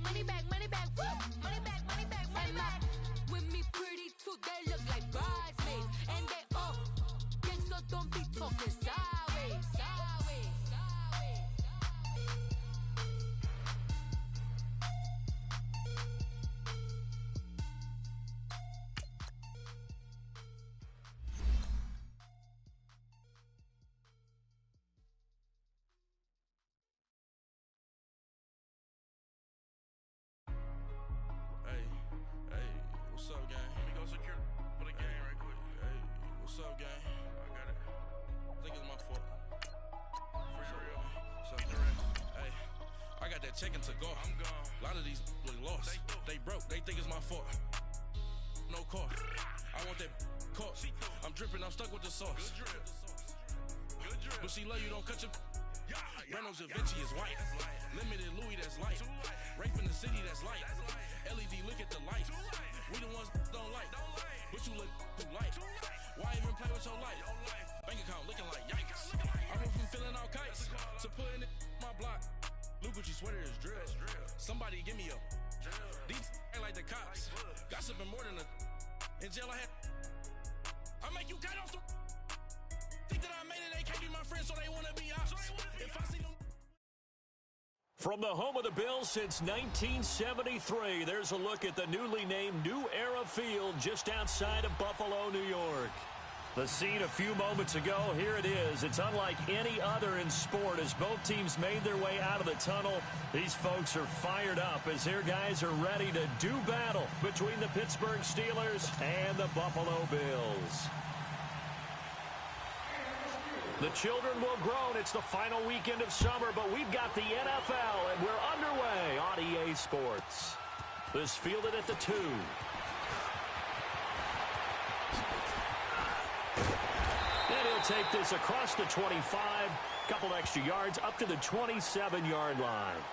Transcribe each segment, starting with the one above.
money back, money back, woo! Money back, money back, money back. With me pretty too, they look like bridesmaids. And they all gang, so don't be talking sideways. What's up, gang? Let me go secure for the game right quick. Hey, what's up, gang? I got it. I think it's my fault. For real. So, Get the rest. hey, I got that chicken to go. I'm gone. A lot of these look lost. They broke. They think it's my fault. No car. I want that caught. I'm dripping. I'm stuck with the sauce. Good drip. Good drip. But she love you. Don't cut your. Reynolds Da Vinci is white. Limited Louis, that's light. Rape in the city, that's light. LED, look at the lights. We the ones don't like. But you look too light. Why even play with your life? Bank account looking like yikes. I went from feeling all kites to putting it in my block. Blue Gucci sweater is drill. Somebody give me a. These ain't like the cops. Gossiping more than a. In jail I had. I make you cut off the. Think that I made it, they can't be my friends, so they wanna be ops. If I see them. From the home of the Bills since 1973, there's a look at the newly named New Era Field just outside of Buffalo, New York. The scene a few moments ago, here it is. It's unlike any other in sport as both teams made their way out of the tunnel. These folks are fired up as their guys are ready to do battle between the Pittsburgh Steelers and the Buffalo Bills. The children will groan. It's the final weekend of summer, but we've got the NFL, and we're underway on EA Sports. This fielded at the 2. And he'll take this across the 25, couple extra yards up to the 27-yard line.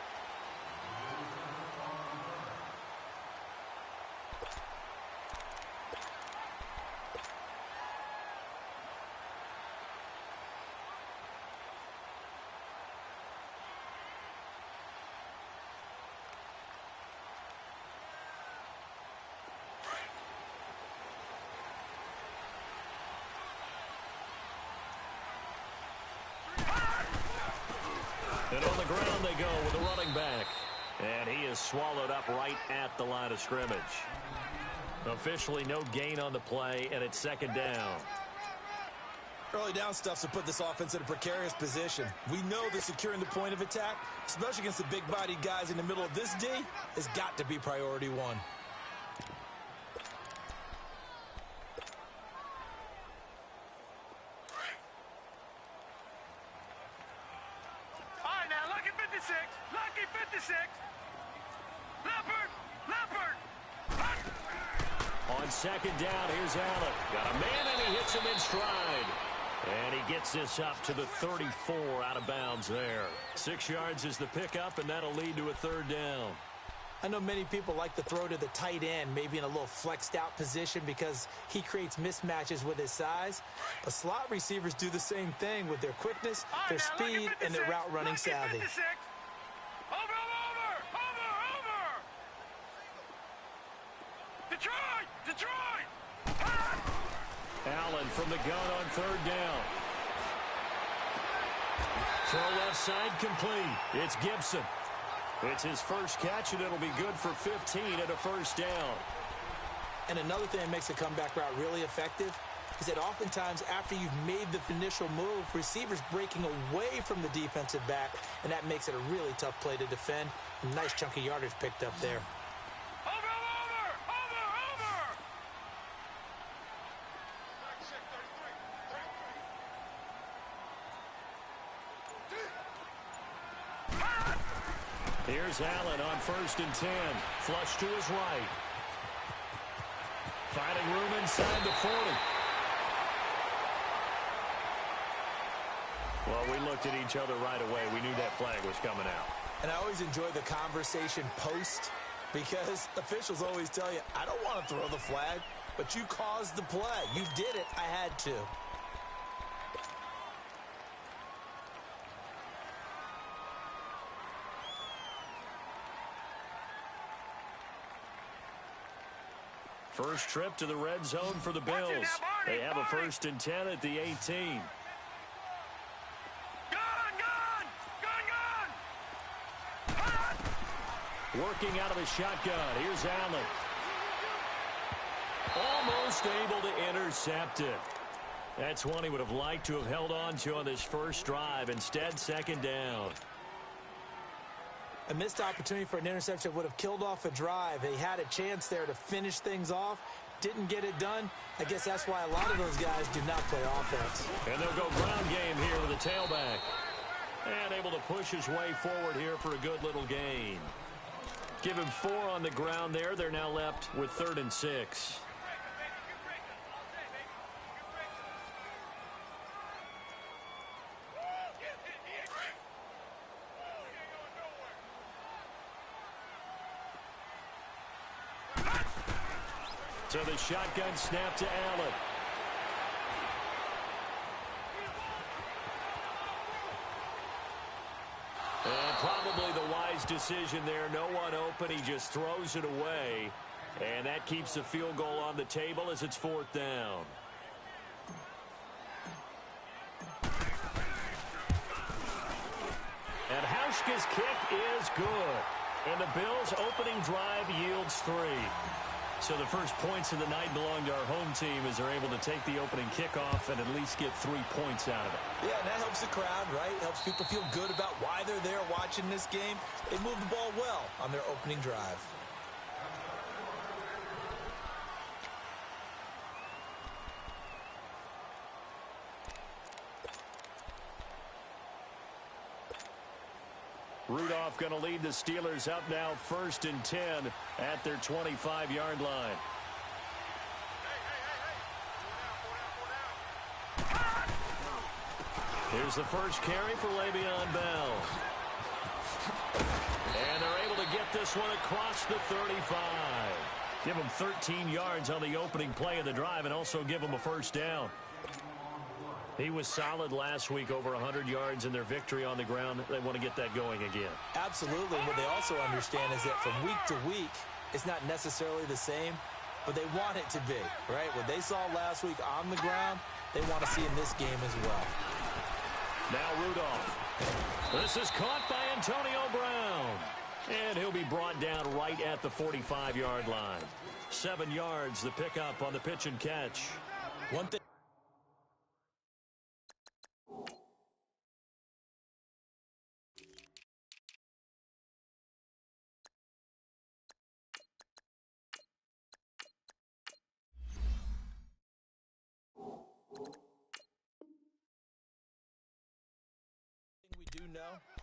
And on the ground they go with the running back. And he is swallowed up right at the line of scrimmage. Officially no gain on the play, and it's second down. Early down stuff to put this offense in a precarious position. We know that securing the point of attack, especially against the big-bodied guys in the middle of this D, has got to be priority one. Lucky 56. Leopard. On second down, here's Allen. Got a man, and he hits him in stride. And he gets this up to the 34 out of bounds there. 6 yards is the pickup, and that'll lead to a third down. I know many people like to throw to the tight end, maybe in a little flexed out position because he creates mismatches with his size. But slot receivers do the same thing with their quickness, their speed, and their route running savvy. Over. Detroit! Allen from the gun on third down. Throw left side complete. It's Gibson. It's his first catch, and it'll be good for 15 and a first down. And another thing that makes a comeback route really effective is that oftentimes after you've made the initial move, receivers breaking away from the defensive back, and that makes it a really tough play to defend. A nice chunk of yardage picked up there. Over! Here's Allen on 1st and 10. Flush to his right. Finding room inside the 40. Well, we looked at each other right away. We knew that flag was coming out. And I always enjoy the conversation post because officials always tell you, I don't want to throw the flag, but you caused the play. You did it. I had to. First trip to the red zone for the Bills. They have a 1st and 10 at the 18. Working out of the shotgun. Here's Allen. Almost able to intercept it. That's one he would have liked to have held on to on this first drive. Instead, 2nd down. A missed opportunity for an interception would have killed off a drive. They had a chance there to finish things off. Didn't get it done. I guess that's why a lot of those guys do not play offense. And they'll go ground game here with a tailback. And able to push his way forward here for a good little gain. Give him 4 on the ground there. They're now left with 3rd and 6. So the shotgun snap to Allen. And probably the wise decision there. No one open. He just throws it away. And that keeps the field goal on the table as it's 4th down. And Hauschka's kick is good. And the Bills' opening drive yields 3. So the first points of the night belong to our home team as they're able to take the opening kickoff and at least get 3 points out of it. Yeah, and that helps the crowd, right? Helps people feel good about why they're there watching this game. They moved the ball well on their opening drive. Rudolph going to lead the Steelers up now 1st and 10 at their 25-yard line. Here's the first carry for Le'Veon Bell. And they're able to get this one across the 35. Give them 13 yards on the opening play of the drive and also give them a 1st down. He was solid last week, over 100 yards in their victory on the ground. They want to get that going again. Absolutely. What they also understand is that from week to week, it's not necessarily the same, but they want it to be, right? What they saw last week on the ground, they want to see in this game as well. Now Rudolph. This is caught by Antonio Brown. And he'll be brought down right at the 45-yard line. 7 yards, the pickup on the pitch and catch. One thing.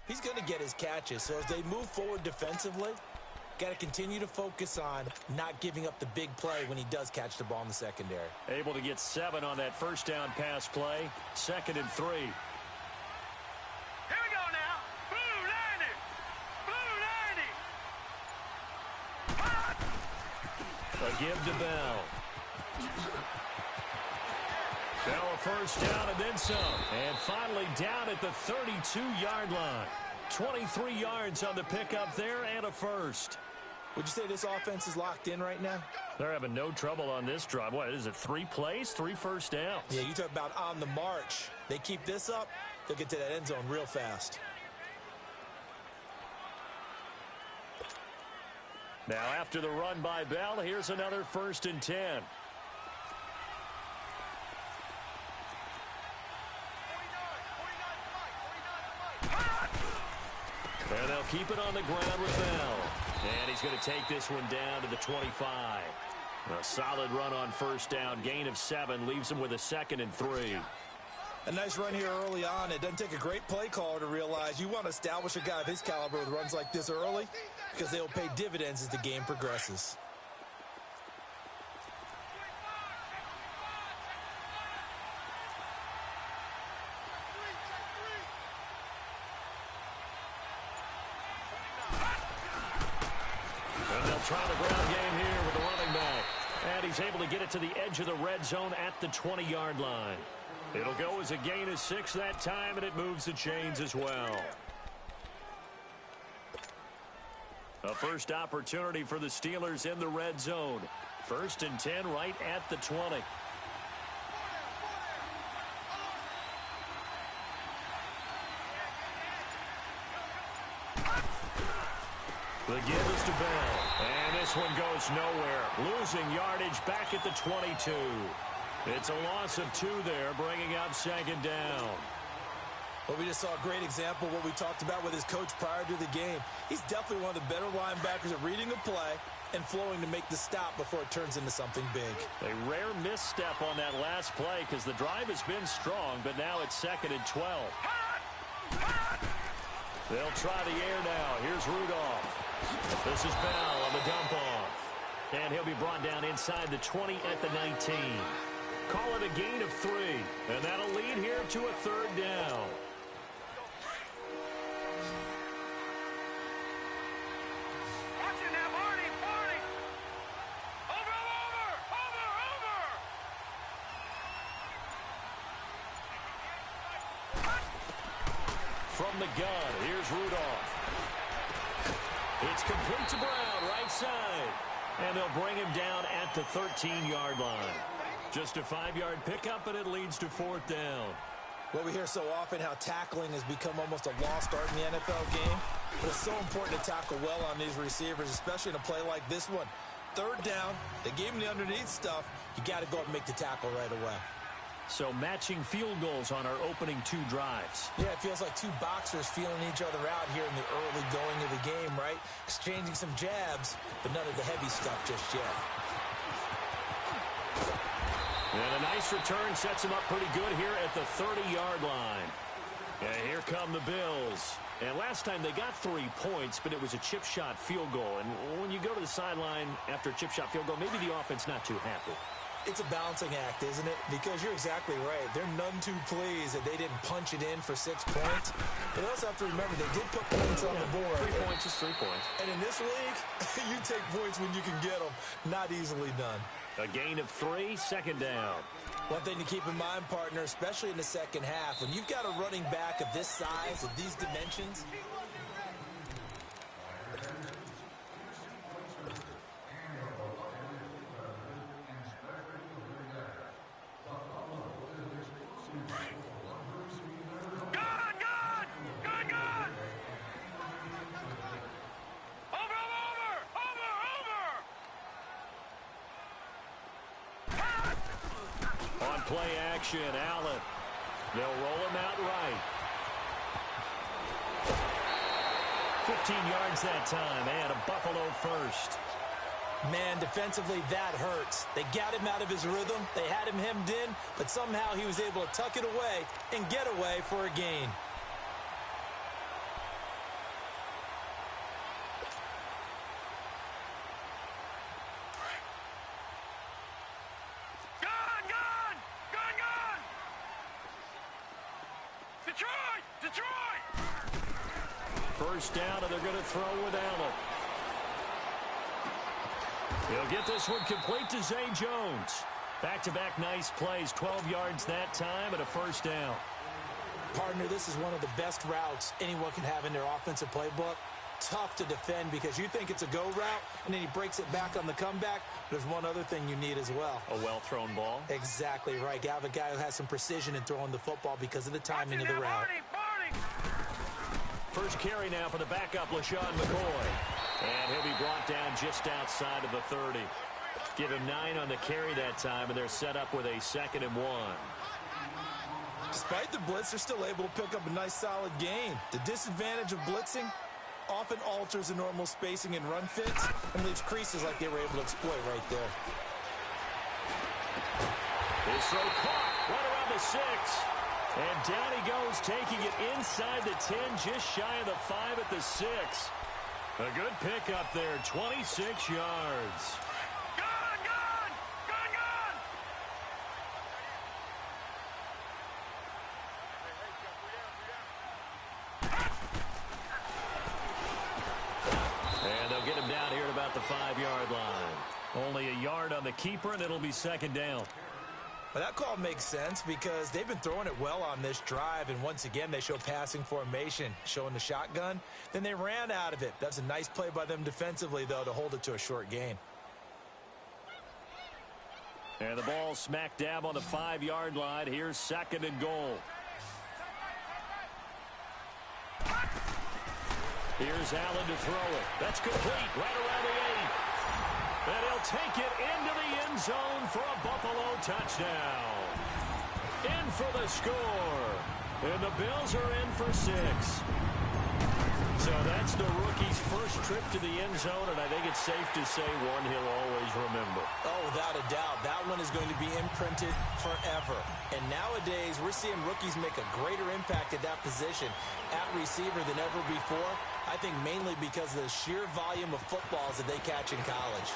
He's going to get his catches. So as they move forward defensively, got to continue to focus on not giving up the big play when he does catch the ball in the secondary. Able to get 7 on that 1st down pass play. 2nd and 3. Here we go now. Blue 90. Blue 90. A give to Bell. Bell a 1st down and then some. And finally down at the 32-yard line. 23 yards on the pickup there and a 1st. Would you say this offense is locked in right now? They're having no trouble on this drive. What is it, 3 plays, 3 1st downs? Yeah, you talk about on the march. They keep this up, they'll get to that end zone real fast. Now after the run by Bell, here's another 1st and 10. And they'll keep it on the ground with Bell. And he's going to take this one down to the 25. A solid run on 1st down. Gain of 7 leaves him with a 2nd and 3. A nice run here early on. It doesn't take a great play caller to realize you want to establish a guy of his caliber with runs like this early because they'll pay dividends as the game progresses. Try the ground game here with the running back. And he's able to get it to the edge of the red zone at the 20-yard line. It'll go as a gain of 6 that time, and it moves the chains as well. A first opportunity for the Steelers in the red zone. First and 10 right at the 20. The give is to Bell. And this one goes nowhere. Losing yardage back at the 22. It's a loss of 2 there, bringing up second down. Well, we just saw a great example of what we talked about with his coach prior to the game. He's definitely one of the better linebackers at reading the play and flowing to make the stop before it turns into something big. A rare misstep on that last play because the drive has been strong, but now it's second and 12. They'll try the air now. Here's Rudolph. This is Bell on the dump off. And he'll be brought down inside the 20 at the 19. Call it a gain of 3. And that'll lead here to a third down. Watch it now, Barney, Barney. Over. From the gun, here's Rudolph. It's complete to Brown, right side. And they'll bring him down at the 13-yard line. Just a 5-yard pickup, and it leads to fourth down. Well, we hear so often how tackling has become almost a lost art in the NFL game. But it's so important to tackle well on these receivers, especially in a play like this one. Third down, they gave him the underneath stuff. You got to go up and make the tackle right away. So matching field goals on our opening 2 drives. Yeah, it feels like 2 boxers feeling each other out here in the early going of the game, right? Exchanging some jabs, but none of the heavy stuff just yet. And a nice return sets him up pretty good here at the 30-yard line. And here come the Bills. And last time they got 3 points, but it was a chip shot field goal. And when you go to the sideline after a chip shot field goal, maybe the offense not too happy. It's a balancing act, isn't it? Because you're exactly right. They're none too pleased that they didn't punch it in for 6 points. But they also have to remember they did put points on the board. 3 points is 3 points. And in this league, you take points when you can get them. Not easily done. A gain of 3, second down. One thing to keep in mind, partner, especially in the second half, when you've got a running back of this size, of these dimensions, Play action, Allen. They'll roll him out right. 15 yards that time, and a Buffalo first. Man, defensively, that hurts. They got him out of his rhythm. They had him hemmed in, but somehow he was able to tuck it away and get away for a gain. First down, and they're going to throw with Allen. He'll get this one complete to Zay Jones. Back-to-back nice plays, 12 yards that time, and a first down. Partner, this is one of the best routes anyone can have in their offensive playbook. Tough to defend because you think it's a go route, and then he breaks it back on the comeback. There's one other thing you need as well. A well-thrown ball? Exactly right. You have a guy who has some precision in throwing the football because of the timing of the route. First carry now for the backup, LaShawn McCoy. And he'll be brought down just outside of the 30. Give him 9 on the carry that time, and they're set up with a 2nd and 1. Despite the blitz, they're still able to pick up a nice solid gain. The disadvantage of blitzing often alters the normal spacing and run fits and leaves creases like they were able to exploit right there. This throw caught right around the 6. And down he goes, taking it inside the 10, just shy of the 5 at the 6. A good pickup there, 26 yards. And they'll get him down here at about the 5-yard line. Only a yard on the keeper, and it'll be second down. Well, that call makes sense because they've been throwing it well on this drive, and once again they show passing formation, showing the shotgun. Then they ran out of it. That's a nice play by them defensively, though, to hold it to a short gain. And the ball smack dab on the 5-yard line. Here's 2nd and goal. Here's Allen to throw it. That's complete right around the 8. And he'll take it into the end zone for a Buffalo touchdown. In for the score. And the Bills are in for 6. So that's the rookie's first trip to the end zone, and I think it's safe to say one he'll always remember. Oh, without a doubt. That one is going to be imprinted forever. And nowadays, we're seeing rookies make a greater impact at that position at receiver than ever before. I think mainly because of the sheer volume of footballs that they catch in college.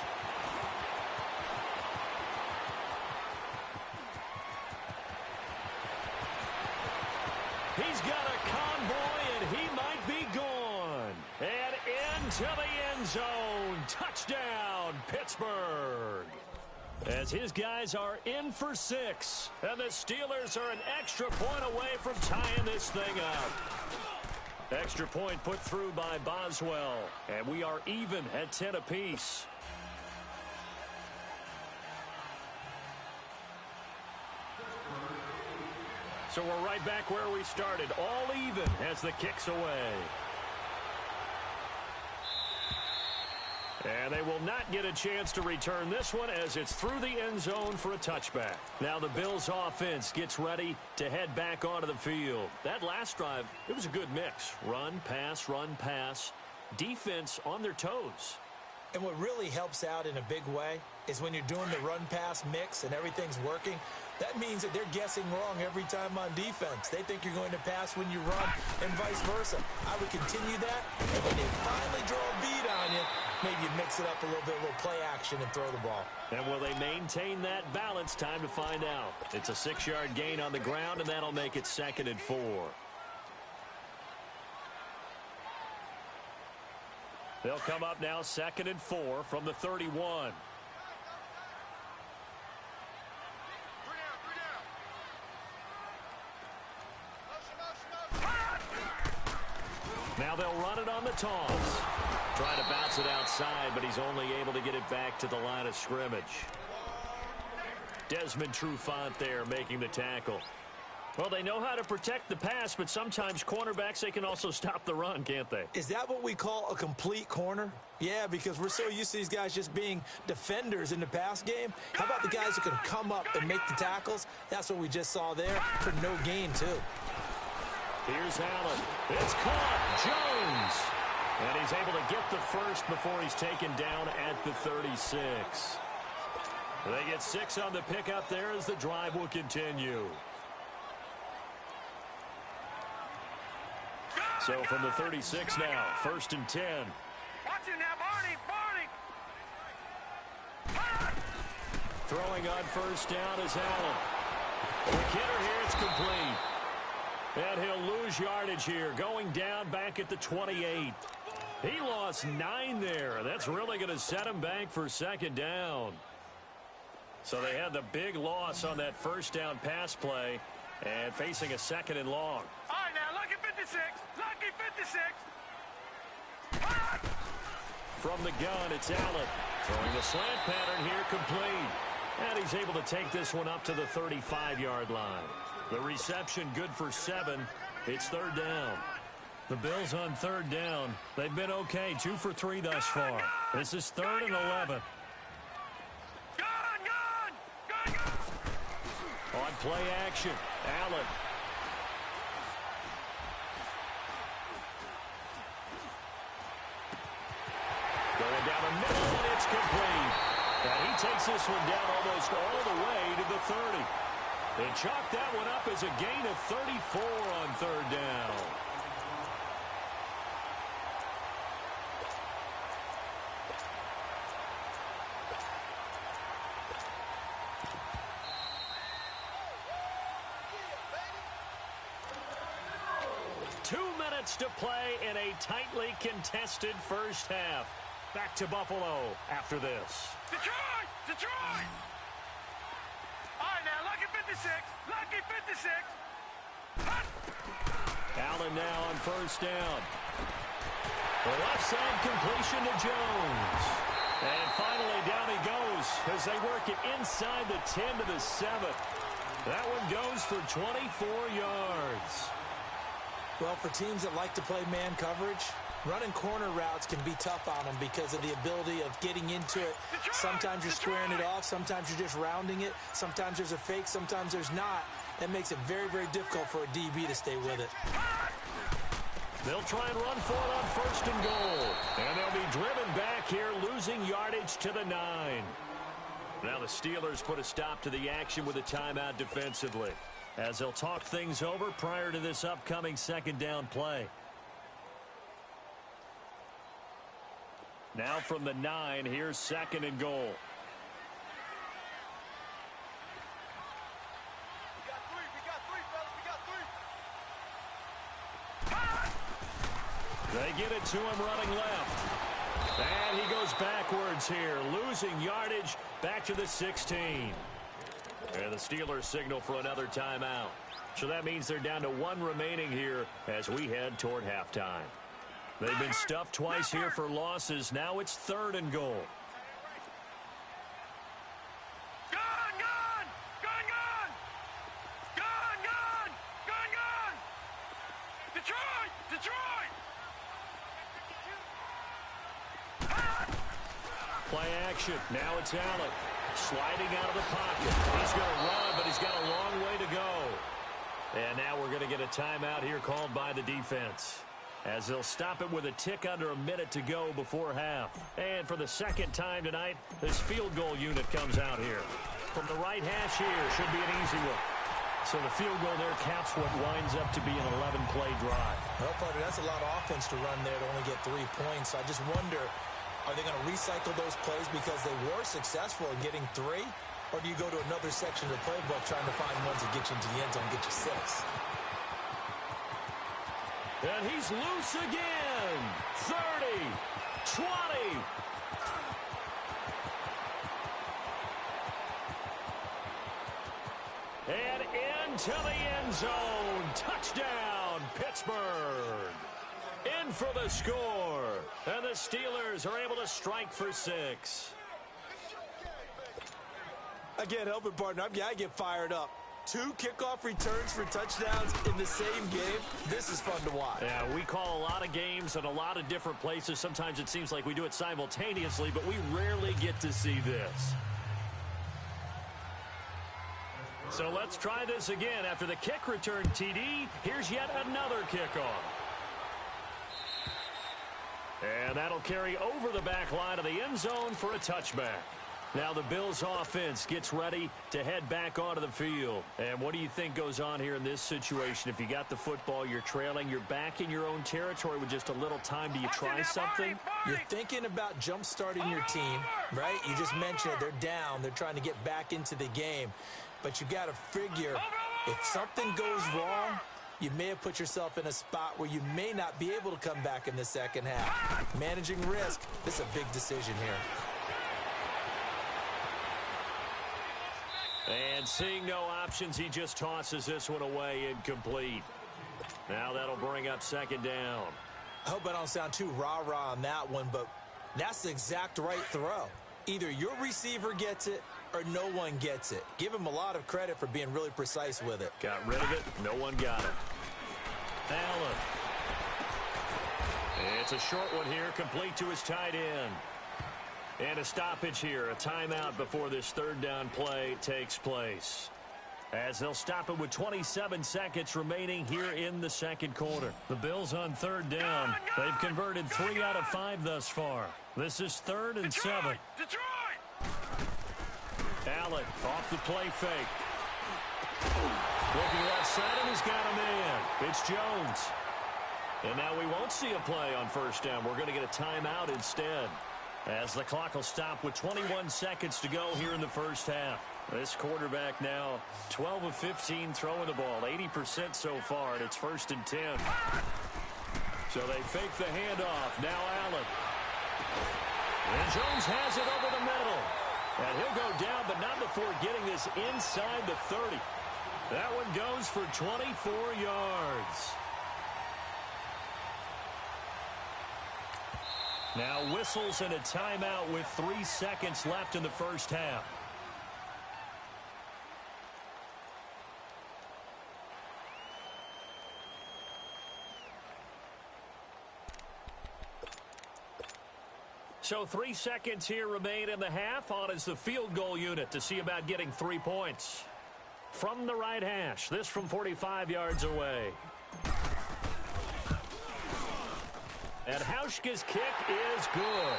He's got a convoy, and he might be gone. And into the end zone. Touchdown, Pittsburgh. As his guys are in for 6. And the Steelers are an extra point away from tying this thing up. Extra point put through by Boswell. And we are even at 10 apiece. So we're right back where we started. All even as the kick's away. And they will not get a chance to return this one as it's through the end zone for a touchback. Now the Bills offense gets ready to head back onto the field. That last drive, it was a good mix. Run, pass, defense on their toes. And what really helps out in a big way is when you're doing the run-pass mix and everything's working, that means that they're guessing wrong every time on defense. They think you're going to pass when you run and vice versa. I would continue that, and when they finally draw a bead on you, maybe you mix it up a little bit, a little play action, and throw the ball. And will they maintain that balance? Time to find out. It's a 6-yard gain on the ground, and that'll make it 2nd and 4. They'll come up now 2nd and 4 from the 31. Now they'll run it on the toss. Trying to bounce it outside, but he's only able to get it back to the line of scrimmage. Desmond Trufant there making the tackle. Well, they know how to protect the pass, but sometimes cornerbacks, they can also stop the run, can't they? Is that what we call a complete corner? Yeah, because we're so used to these guys just being defenders in the pass game. How about the guys who can come up and make the tackles? That's what we just saw there for no gain, too. Here's Allen. It's caught. Jones. And he's able to get the first before he's taken down at the 36. They get 6 on the pickup there as the drive will continue. So from the 36 now, 1st and 10. Watch it now, Barney. Throwing on 1st down is Allen. The kidder here, it's complete. And he'll lose yardage here, going down back at the 28. He lost 9 there. That's really going to set him back for 2nd down. So they had the big loss on that 1st down pass play and facing a 2nd and long. All right, now, lucky 56. Lucky 56. From the gun, it's Allen. Throwing the slant pattern here, complete. And he's able to take this one up to the 35-yard line. The reception good for 7. It's 3rd down. The Bills on 3rd down. They've been okay, 2 for 3 thus far. This is 3rd and 11. On play action, Allen. Going down the middle, and it's complete. And he takes this one down almost all the way to the 30. They chalked that one up as a gain of 34 on 3rd down. To play in a tightly contested first half. Back to Buffalo after this. Detroit! Detroit! All right, now, lucky 56. Lucky 56. Allen now on 1st down. The left side completion to Jones. And finally, down he goes as they work it inside the 10 to the 7. That one goes for 24 yards. Well, for teams that like to play man coverage, running corner routes can be tough on them because of the ability of getting into it. Sometimes you're squaring it off. Sometimes you're just rounding it. Sometimes there's a fake. Sometimes there's not. That makes it very, very difficult for a DB to stay with it. They'll try and run for it on 1st and goal. And they'll be driven back here, losing yardage to the 9. Now the Steelers put a stop to the action with a timeout defensively, as they'll talk things over prior to this upcoming 2nd down play. Now from the 9, here's 2nd and goal. They get it to him running left. And he goes backwards here, losing yardage back to the 16. And the Steelers signal for another timeout. So that means they're down to 1 remaining here as we head toward halftime. They've been stuffed twice here for losses. Now it's 3rd and goal. Play action. Now it's Allen. Sliding out of the pocket. He's going to run, but he's got a long way to go. And now we're going to get a timeout here called by the defense, as they'll stop it with a tick under a minute to go before half. And for the 2nd time tonight, this field goal unit comes out here. From the right hash here, should be an easy one. So the field goal there caps what winds up to be an 11-play drive. Well, partner, that's a lot of offense to run there to only get 3 points. I just wonder, are they going to recycle those plays because they were successful in getting 3? Or do you go to another section of the playbook trying to find ones that get you into the end zone and get you 6? And he's loose again. 30, 20. And into the end zone. Touchdown, Pittsburgh. In for the score. And the Steelers are able to strike for 6. Again, helping partner, I get fired up. 2 kickoff returns for touchdowns in the same game. This is fun to watch. Yeah, we call a lot of games in a lot of different places. Sometimes it seems like we do it simultaneously, but we rarely get to see this. So let's try this again. After the kick return TD, here's yet another kickoff. And that'll carry over the back line of the end zone for a touchback. Now the Bills offense gets ready to head back onto the field. And what do you think goes on here in this situation? If you got the football, you're trailing, you're back in your own territory with just a little time. Do you try something? You're thinking about jump-starting your team, right? You just mentioned it. They're down. They're trying to get back into the game. But you got to figure, if something goes wrong, you may have put yourself in a spot where you may not be able to come back in the 2nd half. Managing risk, this is a big decision here. And seeing no options, he just tosses this one away, incomplete. Now that'll bring up 2nd down. I hope I don't sound too rah-rah on that one, but that's the exact right throw. Either your receiver gets it or no one gets it. Give him a lot of credit for being really precise with it. Got rid of it. No one got it. Allen. It's a short one here, complete to his tight end. And a stoppage here, a timeout before this 3rd down play takes place, as they'll stop it with 27 seconds remaining here in the 2nd quarter. The Bills on 3rd down. They've converted 3 out of 5 thus far. This is 3rd and 7. Allen off the play fake. Looking left side, and he's got a man. It's Jones. And now we won't see a play on 1st down. We're going to get a timeout instead, as the clock will stop with 21 seconds to go here in the 1st half. This quarterback now 12 of 15 throwing the ball, 80% so far, and it's 1st and 10. So they fake the handoff. Now Allen. And Jones has it over the middle. And he'll go down, but not before getting this inside the 30. That one goes for 24 yards. Now whistles and a timeout with 3 seconds left in the first half. So 3 seconds here remain in the half. On is the field goal unit to see about getting 3 points. From the right hash, this from 45 yards away. And Hauschka's kick is good.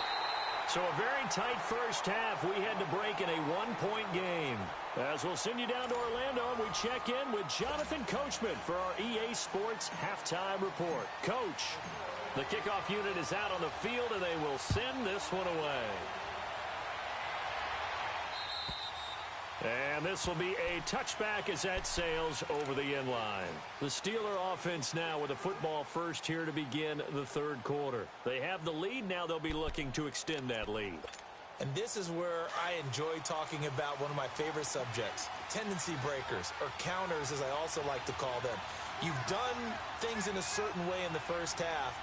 So a very tight first half. We had to break in a 1-point game. As we'll send you down to Orlando, we check in with Jonathan Coachman for our EA Sports Halftime Report. Coach, the kickoff unit is out on the field, and they will send this one away. And this will be a touchback as that sails over the end line. The Steeler offense now with a football first here to begin the third quarter. They have the lead. Now they'll be looking to extend that lead. And this is where I enjoy talking about one of my favorite subjects, tendency breakers, or counters as I also like to call them. You've done things in a certain way in the first half,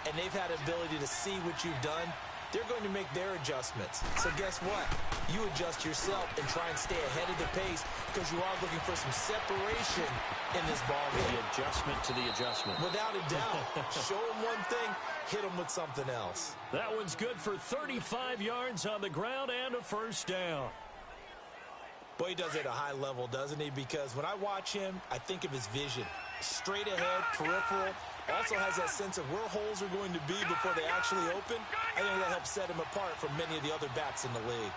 and they've had the ability to see what you've done. They're going to make their adjustments. So guess what? You adjust yourself and try and stay ahead of the pace because you are looking for some separation in this ball game. The adjustment to the adjustment. Without a doubt. Show them one thing, hit them with something else. That one's good for 35 yards on the ground and a first down. Boy, he does it at a high level, doesn't he? Because when I watch him, I think of his vision. Straight ahead, peripheral. Also has that sense of where holes are going to be before they actually open. I think that helps set him apart from many of the other backs in the league.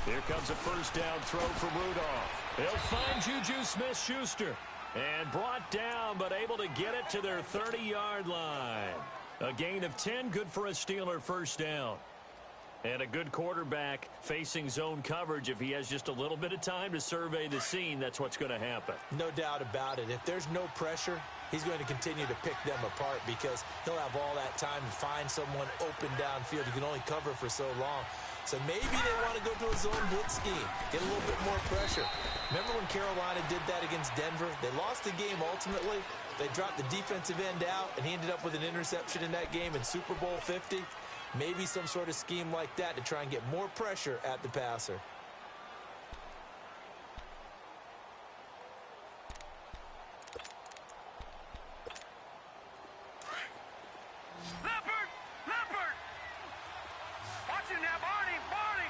Here comes a first down throw from Rudolph. He'll find Juju Smith-Schuster. And brought down, but able to get it to their 30-yard line. A gain of 10, good for a Steeler first down. And a good quarterback facing zone coverage. If he has just a little bit of time to survey the scene, that's what's going to happen. No doubt about it. If there's no pressure, he's going to continue to pick them apart because he'll have all that time to find someone open downfield. He can only cover for so long. So maybe they want to go to a zone blitz scheme, get a little bit more pressure. Remember when Carolina did that against Denver? They lost the game ultimately. They dropped the defensive end out, and he ended up with an interception in that game in Super Bowl 50. Maybe some sort of scheme like that to try and get more pressure at the passer. Leopard! Leopard! Watch it now, Barney! Barney!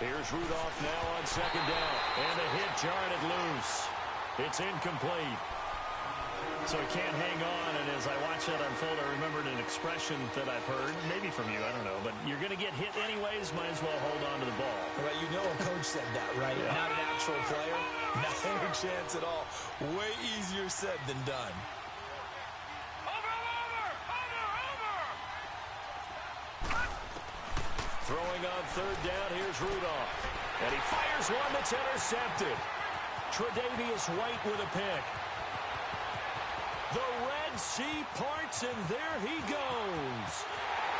Here's Rudolph now on second down. And the hit jarred it loose. It's incomplete. So he can't hang on, and as I watch that unfold, I remembered an expression that I've heard, maybe from you, I don't know, but you're going to get hit anyways, might as well hold on to the ball. Well, you know a coach said that, right? Yeah. Not an actual player. Not a chance at all. Way easier said than done. Throwing on third down, here's Rudolph. And he fires one that's intercepted. Tre'Davious White with a pick. The Red Sea parts, and there he goes.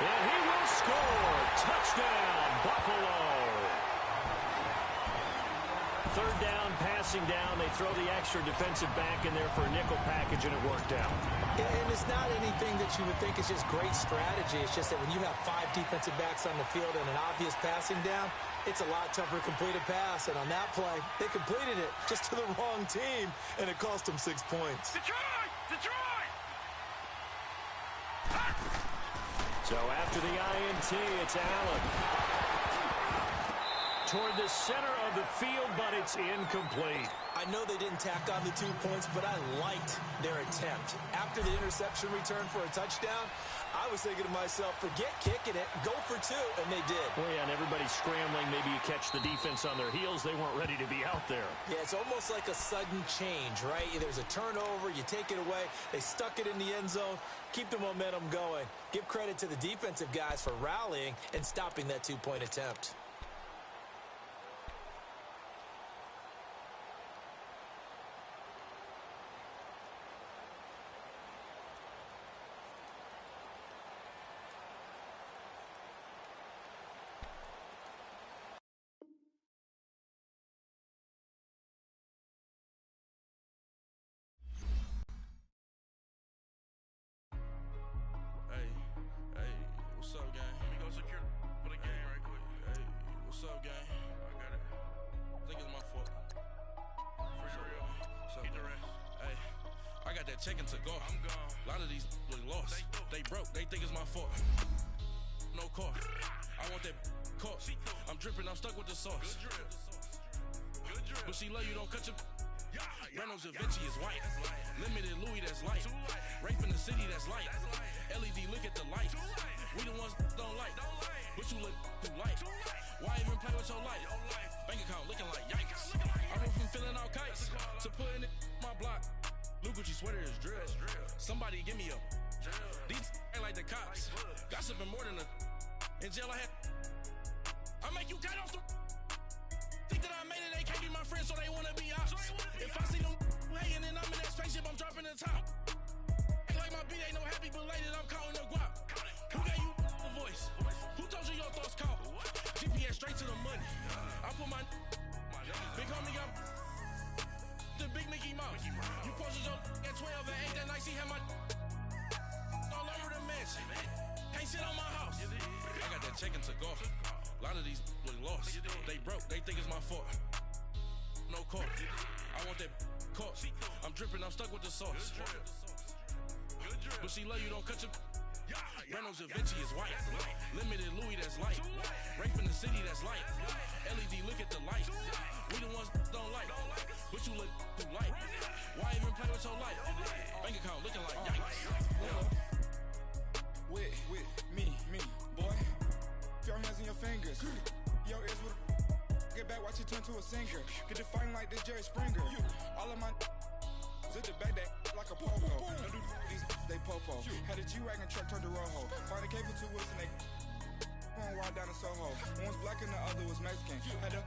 And he will score. Touchdown, Buffalo. Third down, passing down. They throw the extra defensive back in there for a nickel package, and it worked out. And it's not anything that you would think is just great strategy. It's just that when you have 5 defensive backs on the field and an obvious passing down, it's a lot tougher to complete a pass. And on that play, they completed it just to the wrong team, and it cost them 6 points. Detroit! Detroit! So after the INT, it's Allen. Toward the center of the field, but it's incomplete. I know they didn't tack on the 2 points, but I liked their attempt. After the interception return for a touchdown, I was thinking to myself, forget kicking it, go for 2, and they did. Well, yeah, and everybody's scrambling. Maybe you catch the defense on their heels. They weren't ready to be out there. Yeah, it's almost like a sudden change, right? There's a turnover, you take it away, they stuck it in the end zone, keep the momentum going. Give credit to the defensive guys for rallying and stopping that 2-point attempt. What's up, gang? I got it. I think it's my fault. For real. What's up, Keep the rest. Hey, I got that check to go. I'm gone. A lot of these look lost. They broke. They think it's my fault. No car. I want that car. I'm dripping. I'm stuck with the sauce. Good drip. Good drip. But she love you. Don't cut your. Reynolds Da Vinci is white. Limited Louis, that's light. Rape in the city, that's light. LED, look at the lights. We the ones don't like. But you look too light. Why even play with your life? Bank account looking like yikes. I went from filling out kites to putting it in my block. Blue Gucci sweater is drill. Somebody give me a. These ain't like the cops. Gossiping more than a. In jail I had. I make you cut off the. Think that I made it, they can't be my friends, so they wanna be ops. If I see them hanging and I'm in that spaceship, I'm dropping the top. Act like my beat ain't no happy belated, I'm counting the guap. Who gave you the voice? Who told you your thoughts count? GPS straight to the money. I put my big homie got the big Mickey Mouse. You posted your at 12 and 8 that night, she had my all over the mansion. Can't sit on my house. I got that checking to go. A lot of these look lost. They broke, they think it's my fault. No car. I want that car. I'm dripping, I'm stuck with the sauce. But she love you, don't cut your. Reynolds Da Vinci is white. Limited Louis, that's light. Rape in the city, that's light. LED, look at the lights. We the ones don't like. But you look too light. Why even play with your life? Bank account looking like yikes. With me, boy. Your hands and your fingers. Your ears with get back, watch it turn to a singer. Get it fighting like this Jerry Springer. All of my zip the back that like a popo. Don't do these they popo. Had a G-Wagon truck turned to Rojo. Find a cable 2 wheels and they going wild down in Soho. One was black and the other was Mexican. Had a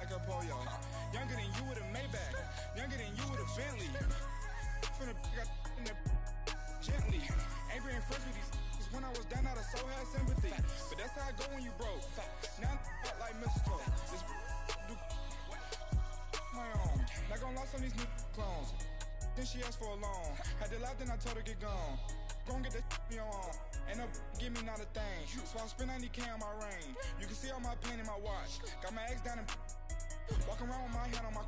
like a pollo. Younger than you with a Maybach. Younger than you with a Bentley. From the got in the gently. Ain't being friends with these. When I was down, I so had sympathy. But that's how I go when you broke. Now I'm like mistletoe. This do my own. Not gonna lost on these new clones. Then she asked for a loan. Had to laugh, then I told her get gone. Gon' get that me on. Ain't no give me not a thing. So I spend 90K on my ring. You can see all my pain in my watch. Got my ex down and walking around with my hand on my.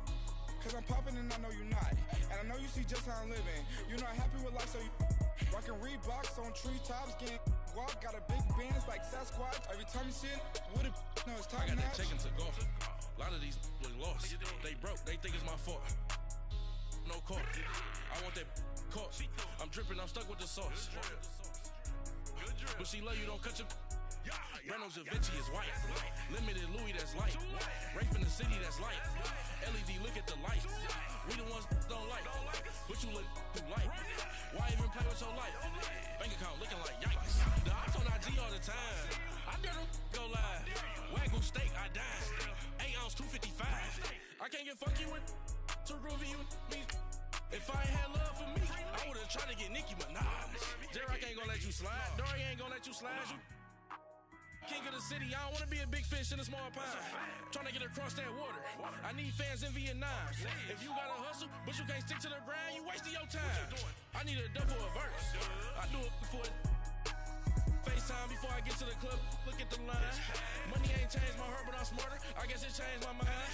Cause I'm popping and I know you not. And I know you see just how I'm living. You're not happy with life, so you. Rockin' Reeboks on treetops, getting guap, got a big bands like Sasquatch. Every time you see it, with it, no, it's time. I got that checking to go. A lot of these look lost. They broke, they think it's my fault. No car. I want that car. I'm dripping, I'm stuck with the sauce. But she love you, don't cut your. Reynolds Da Vinci is white. Limited Louis, that's light. Rape in the city, that's light. LED, look at the lights. We the ones don't like. But you look too light. Why even play with your life? Bank account looking like yikes. The ops on IG all the time. I dare them go live. Wagyu steak, I died. 8 ounce, 255. I can't get funky with to groovy you me. If I ain't had love for me, I would've tried to get Nicki Minaj. J-Rock ain't gonna let you slide. Dory ain't gonna let you slide. You king of the city, I don't wanna be a big fish in a small pond. Trying to get across that water. I need fans in Vietnam. If you gotta hustle, but you can't stick to the grind, you wasting your time. I need a dub for a verse. I do it for FaceTime before I get to the club. Look at the line. Money ain't changed my heart, but I'm smarter. I guess it changed my mind.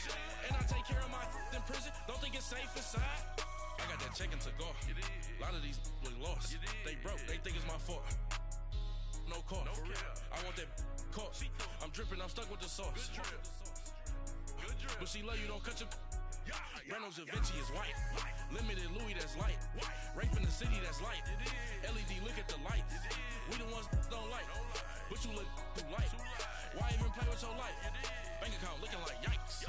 And I take care of my in prison. Don't think it's safe inside. I got that checking to go. A lot of these look lost. They broke. They think it's my fault. No car. I want that car. I'm dripping, I'm stuck with the sauce. But she love you, don't cut your. Reynolds Da Vinci is white. Limited Louis, that's light. Rape in the city, that's light. LED, look at the lights. We the ones don't like. But you look too light. Why even play with your life? Bank account looking like yikes.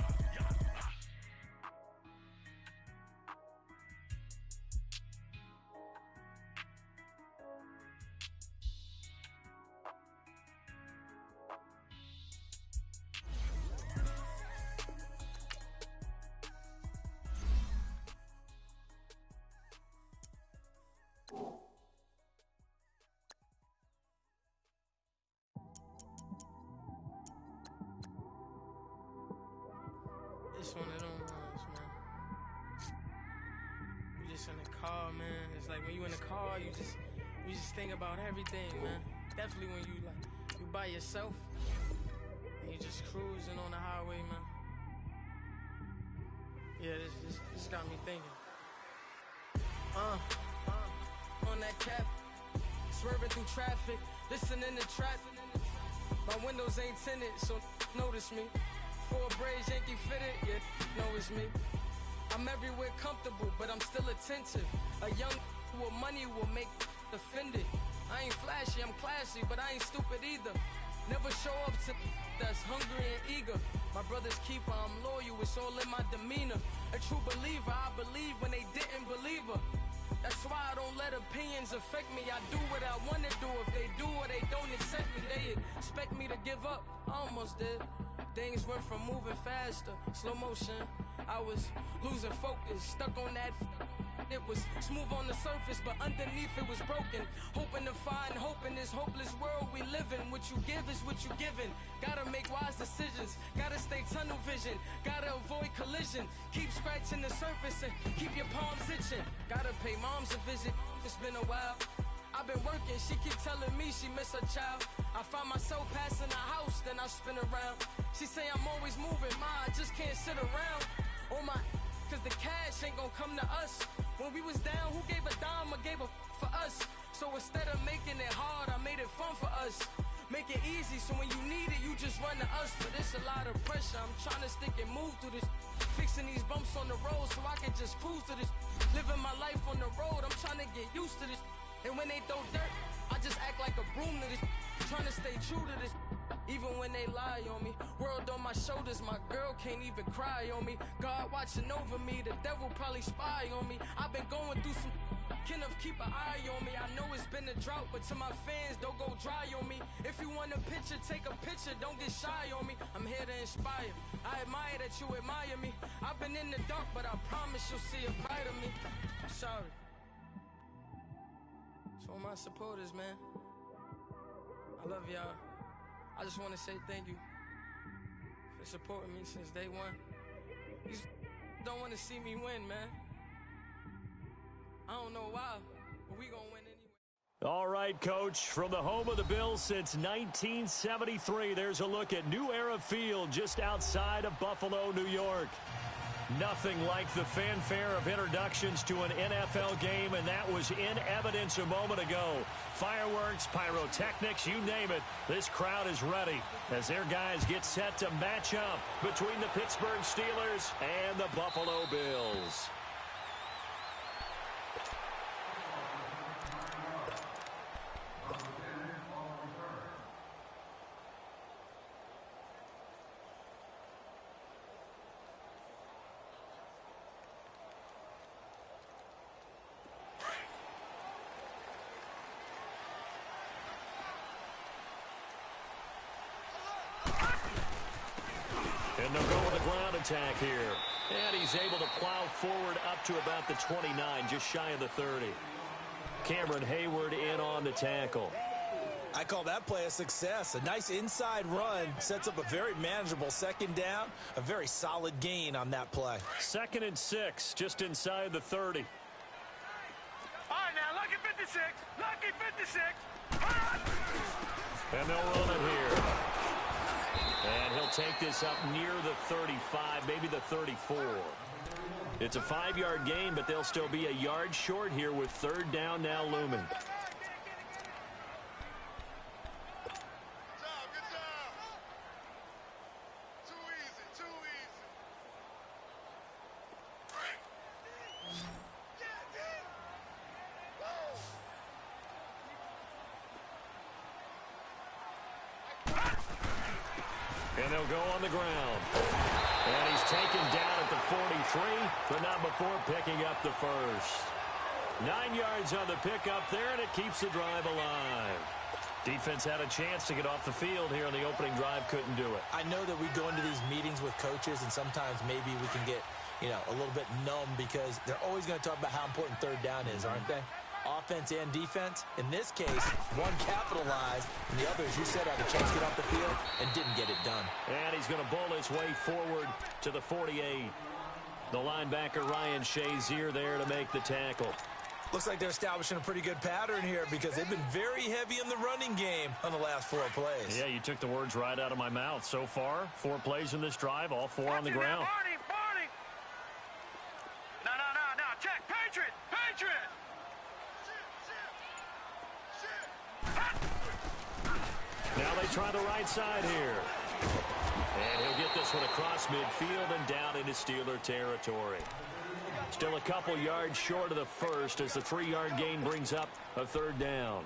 It's one of them ones, man. You just in the car, man. It's like when you in the car, you just think about everything, man. Definitely when you by yourself and you just cruising on the got me thinking. On that cap, swerving through traffic, listening to trap. My windows ain't tinted, so notice me. Four braids, Yankee fitted, yeah, know it's me. I'm everywhere comfortable, but I'm still attentive. A young with money will make offended. I ain't flashy, I'm classy, but I ain't stupid either. Never show up to that's hungry and eager. My brother's keeper, I'm loyal, it's all in my demeanor. A true believer, I believe when they didn't believe her. That's why I don't let opinions affect me. I do what I want to do. If they do or they don't accept me, they expect me to give up. I almost did. Things went from moving faster, slow motion. I was losing focus, stuck on that. It was smooth on the surface, but underneath it was broken. Hoping to find hope in this hopeless world we live in. What you give is what you given. Gotta make wise decisions. Gotta stay tunnel vision. Gotta avoid collision. Keep scratching the surface and keep your palms itching. Gotta pay moms a visit. It's been a while. I've been working, she keep telling me she miss her child. I find myself passing the house, then I spin around. She say I'm always moving, I just can't sit around. Oh my, cause the cash ain't gonna come to us. When we was down, who gave a dime or gave a for us? So instead of making it hard, I made it fun for us. Make it easy, so when you need it, you just run to us. But it's a lot of pressure, I'm trying to stick and move through this. Fixing these bumps on the road so I can just cruise to this. Living my life on the road, I'm trying to get used to this. And when they throw dirt, I just act like a broom to this. Trying to stay true to this. Even when they lie on me. World on my shoulders, my girl can't even cry on me. God watching over me, the devil probably spy on me. I've been going through some Kenneth, keep an eye on me. I know it's been a drought, but to my fans, don't go dry on me. If you want a picture, take a picture, don't get shy on me. I'm here to inspire. I admire that you admire me. I've been in the dark, but I promise you'll see a bright of me. I'm sorry. To all my supporters, man, I love y'all. I just want to say thank you for supporting me since day one. You don't want to see me win, man. I don't know why, but we gonna win anyway. All right, Coach, from the home of the Bills since 1973, there's a look at New Era Field just outside of Buffalo, New York. Nothing like the fanfare of introductions to an NFL game, and that was in evidence a moment ago. Fireworks, pyrotechnics, you name it, this crowd is ready as their guys get set to match up between the Pittsburgh Steelers and the Buffalo Bills. And they'll go with a ground attack here. And he's able to plow forward up to about the 29, just shy of the 30. Cameron Hayward in on the tackle. I call that play a success. A nice inside run sets up a very manageable second down. A very solid gain on that play. 2nd and 6, just inside the 30. All right, now, lucky 56. Lucky 56. And they'll run it here. And he'll take this up near the 35, maybe the 34. It's a 5-yard gain, but they'll still be a yard short here with 3rd down now looming. Good job. Too easy, too easy. And they'll go on the ground. And he's taken down at the 43, but not before picking up the first. 9 yards on the pickup there, and it keeps the drive alive. Defense had a chance to get off the field here on the opening drive, couldn't do it. I know that we go into these meetings with coaches, and sometimes maybe we can get, a little bit numb because they're always going to talk about how important 3rd down is, aren't they? Offense and defense. In this case, one capitalized, and the other, as you said, had a chance to get off the field and didn't get it done. And he's going to bowl his way forward to the 48. The linebacker, Ryan Shazier, there to make the tackle. Looks like they're establishing a pretty good pattern here because they've been very heavy in the running game on the last 4 plays. Yeah, you took the words right out of my mouth. So far, 4 plays in this drive, all 4 on the ground. Barney. Now try the right side here. And he'll get this one across midfield and down into Steeler territory. Still a couple yards short of the first as the 3-yard gain brings up a third down.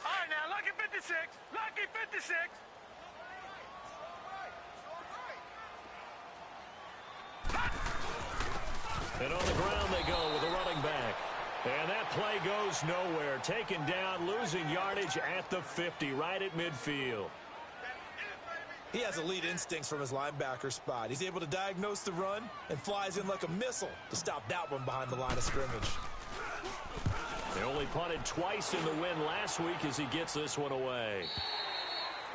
All right, now, lucky 56. Lucky 56. And on the ground they go with a running back. And that play goes nowhere. Taken down, losing yardage at the 50, right at midfield. He has elite instincts from his linebacker spot. He's able to diagnose the run and flies in like a missile to stop that one behind the line of scrimmage. They only punted twice in the win last week as he gets this one away.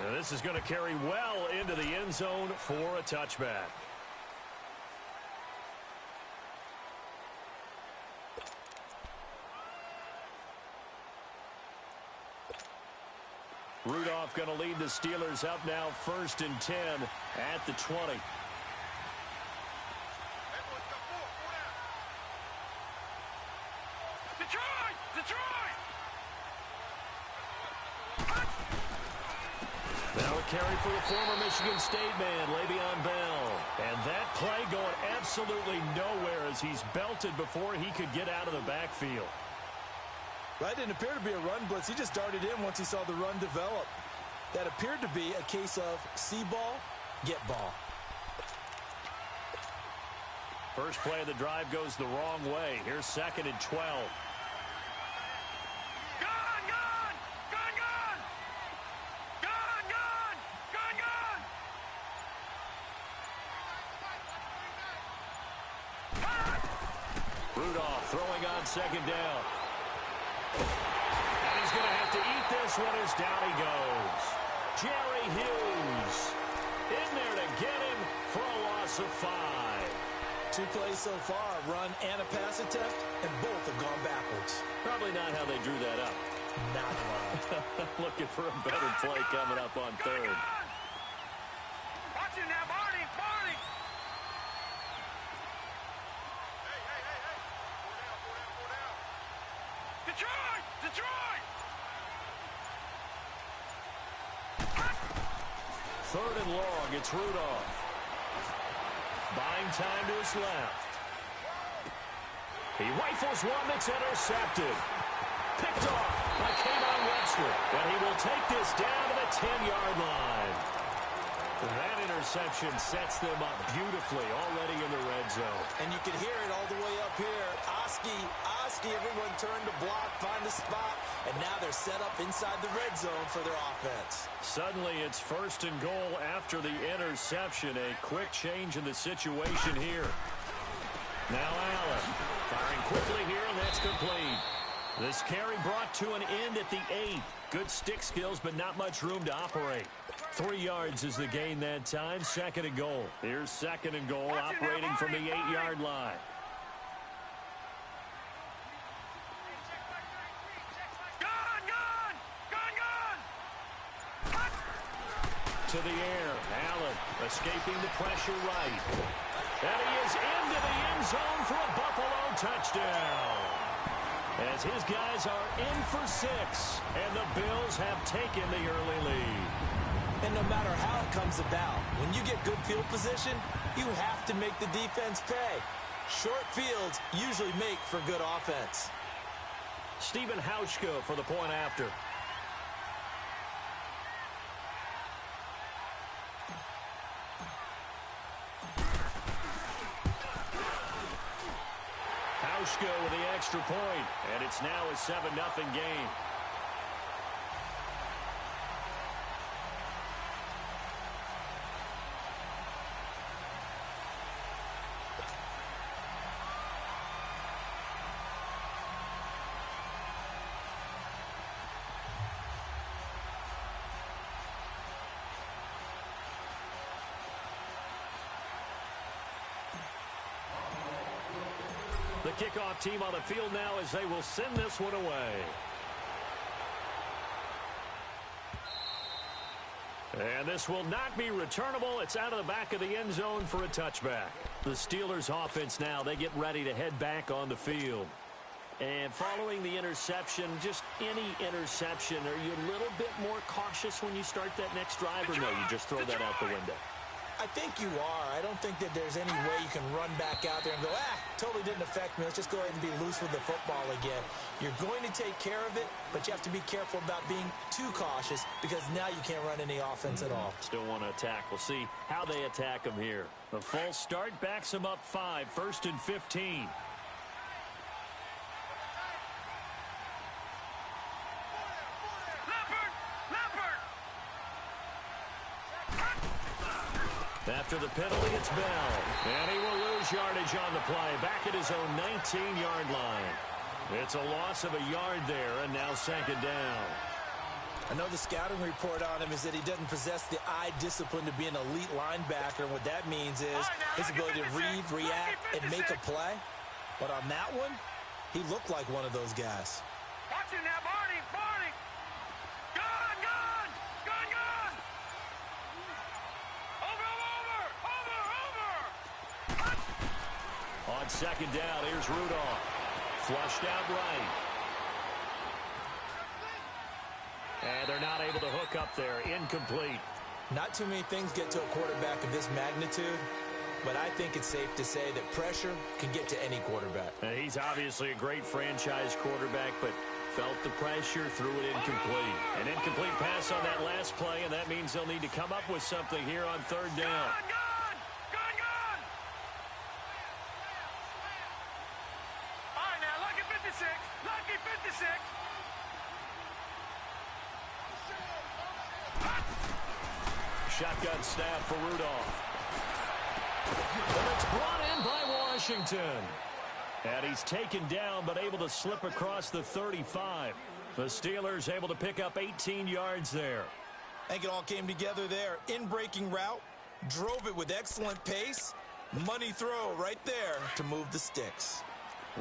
And this is going to carry well into the end zone for a touchback. Rudolph going to lead the Steelers up now 1st and 10 at the 20. Detroit! Detroit! Now a carry for the former Michigan State man, Le'Veon Bell. And that play going absolutely nowhere as he's belted before he could get out of the backfield. That didn't appear to be a run blitz. He just darted in once he saw the run develop. That appeared to be a case of see ball, get ball. First play of the drive goes the wrong way. Here's 2nd and 12. Gun! Gun! Gun! Gun! Gun! Gun! Gun! Gun! Rudolph throwing on 2nd down. And he's going to have to eat this one as down he goes. Jerry Hughes in there to get him for a loss of 5. 2 plays so far, run and a pass attempt, and both have gone backwards. Probably not how they drew that up. Not at all. Looking for a better play coming up on 3rd. Watch it now, Barney! Barney! Detroit! Detroit! 3rd and long, it's Rudolph. Buying time to his left. He rifles one that's intercepted. Picked off by Kayvon Webster. And he will take this down to the 10-yard line. That interception sets them up beautifully already in the red zone. And you can hear it all the way up here. Oski, everyone turned to block, find the spot, and now they're set up inside the red zone for their offense. Suddenly it's 1st and goal after the interception. A quick change in the situation here. Now Allen firing quickly here, and that's complete. This carry brought to an end at the 8. Good stick skills, but not much room to operate. 3 yards is the gain that time. 2nd and goal. Here's 2nd and goal, operating from the 8-yard line. Gun! Gun! Gun! Gun! To the air. Allen escaping the pressure right. And he is into the end zone for a Buffalo touchdown. As his guys are in for 6, and the Bills have taken the early lead. And no matter how it comes about, when you get good field position, you have to make the defense pay. Short fields usually make for good offense. Stephen Hauschka for the point after. Hauschka with the extra point, and it's now a 7-0 game. The kickoff team on the field now as they will send this one away. And this will not be returnable. It's out of the back of the end zone for a touchback. The Steelers offense now, they get ready to head back on the field. And following the interception, just any interception, are you a little bit more cautious when you start that next drive, or no, you just throw that out the window? I think you are. I don't think that there's any way you can run back out there and go, totally didn't affect me. Let's just go ahead and be loose with the football again. You're going to take care of it, but you have to be careful about being too cautious because now you can't run any offense at all. Still want to attack. We'll see how they attack them here. The false start backs them up 5, 1st and 15. After the penalty, it's Bell. And he will lose yardage on the play. Back at his own 19-yard line. It's a loss of a yard there, and now 2nd down. I know the scouting report on him is that he doesn't possess the eye discipline to be an elite linebacker. And what that means is his ability to read, react, and make a play. But on that one, he looked like one of those guys. Watch it now, Barney! Barney! Gone! Gone! Gone! Gone! On 2nd down, here's Rudolph. Flushed out right. And they're not able to hook up there. Incomplete. Not too many things get to a quarterback of this magnitude, but I think it's safe to say that pressure can get to any quarterback. And he's obviously a great franchise quarterback, but felt the pressure, threw it incomplete. An incomplete pass on that last play, and that means they'll need to come up with something here on 3rd down. Lucky 56. Shotgun snap for Rudolph. And it's brought in by Washington. And he's taken down, but able to slip across the 35. The Steelers able to pick up 18 yards there. I think it all came together there. In-breaking route, drove it with excellent pace. Money throw right there to move the sticks.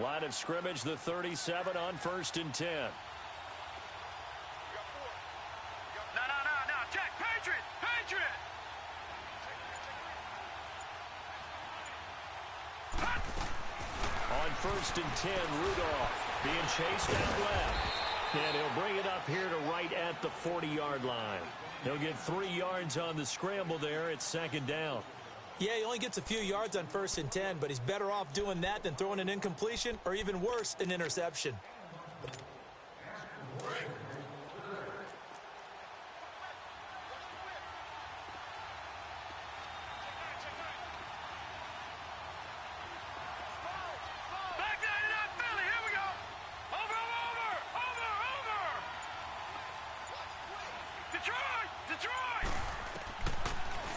Line of scrimmage, the 37 on 1st and 10. No. Check. Patriot. On 1st and 10, Rudolph being chased out left. And he'll bring it up here to right at the 40-yard line. He'll get 3 yards on the scramble there. It's 2nd down. Yeah, he only gets a few yards on 1st and 10, but he's better off doing that than throwing an incompletion or even worse, an interception.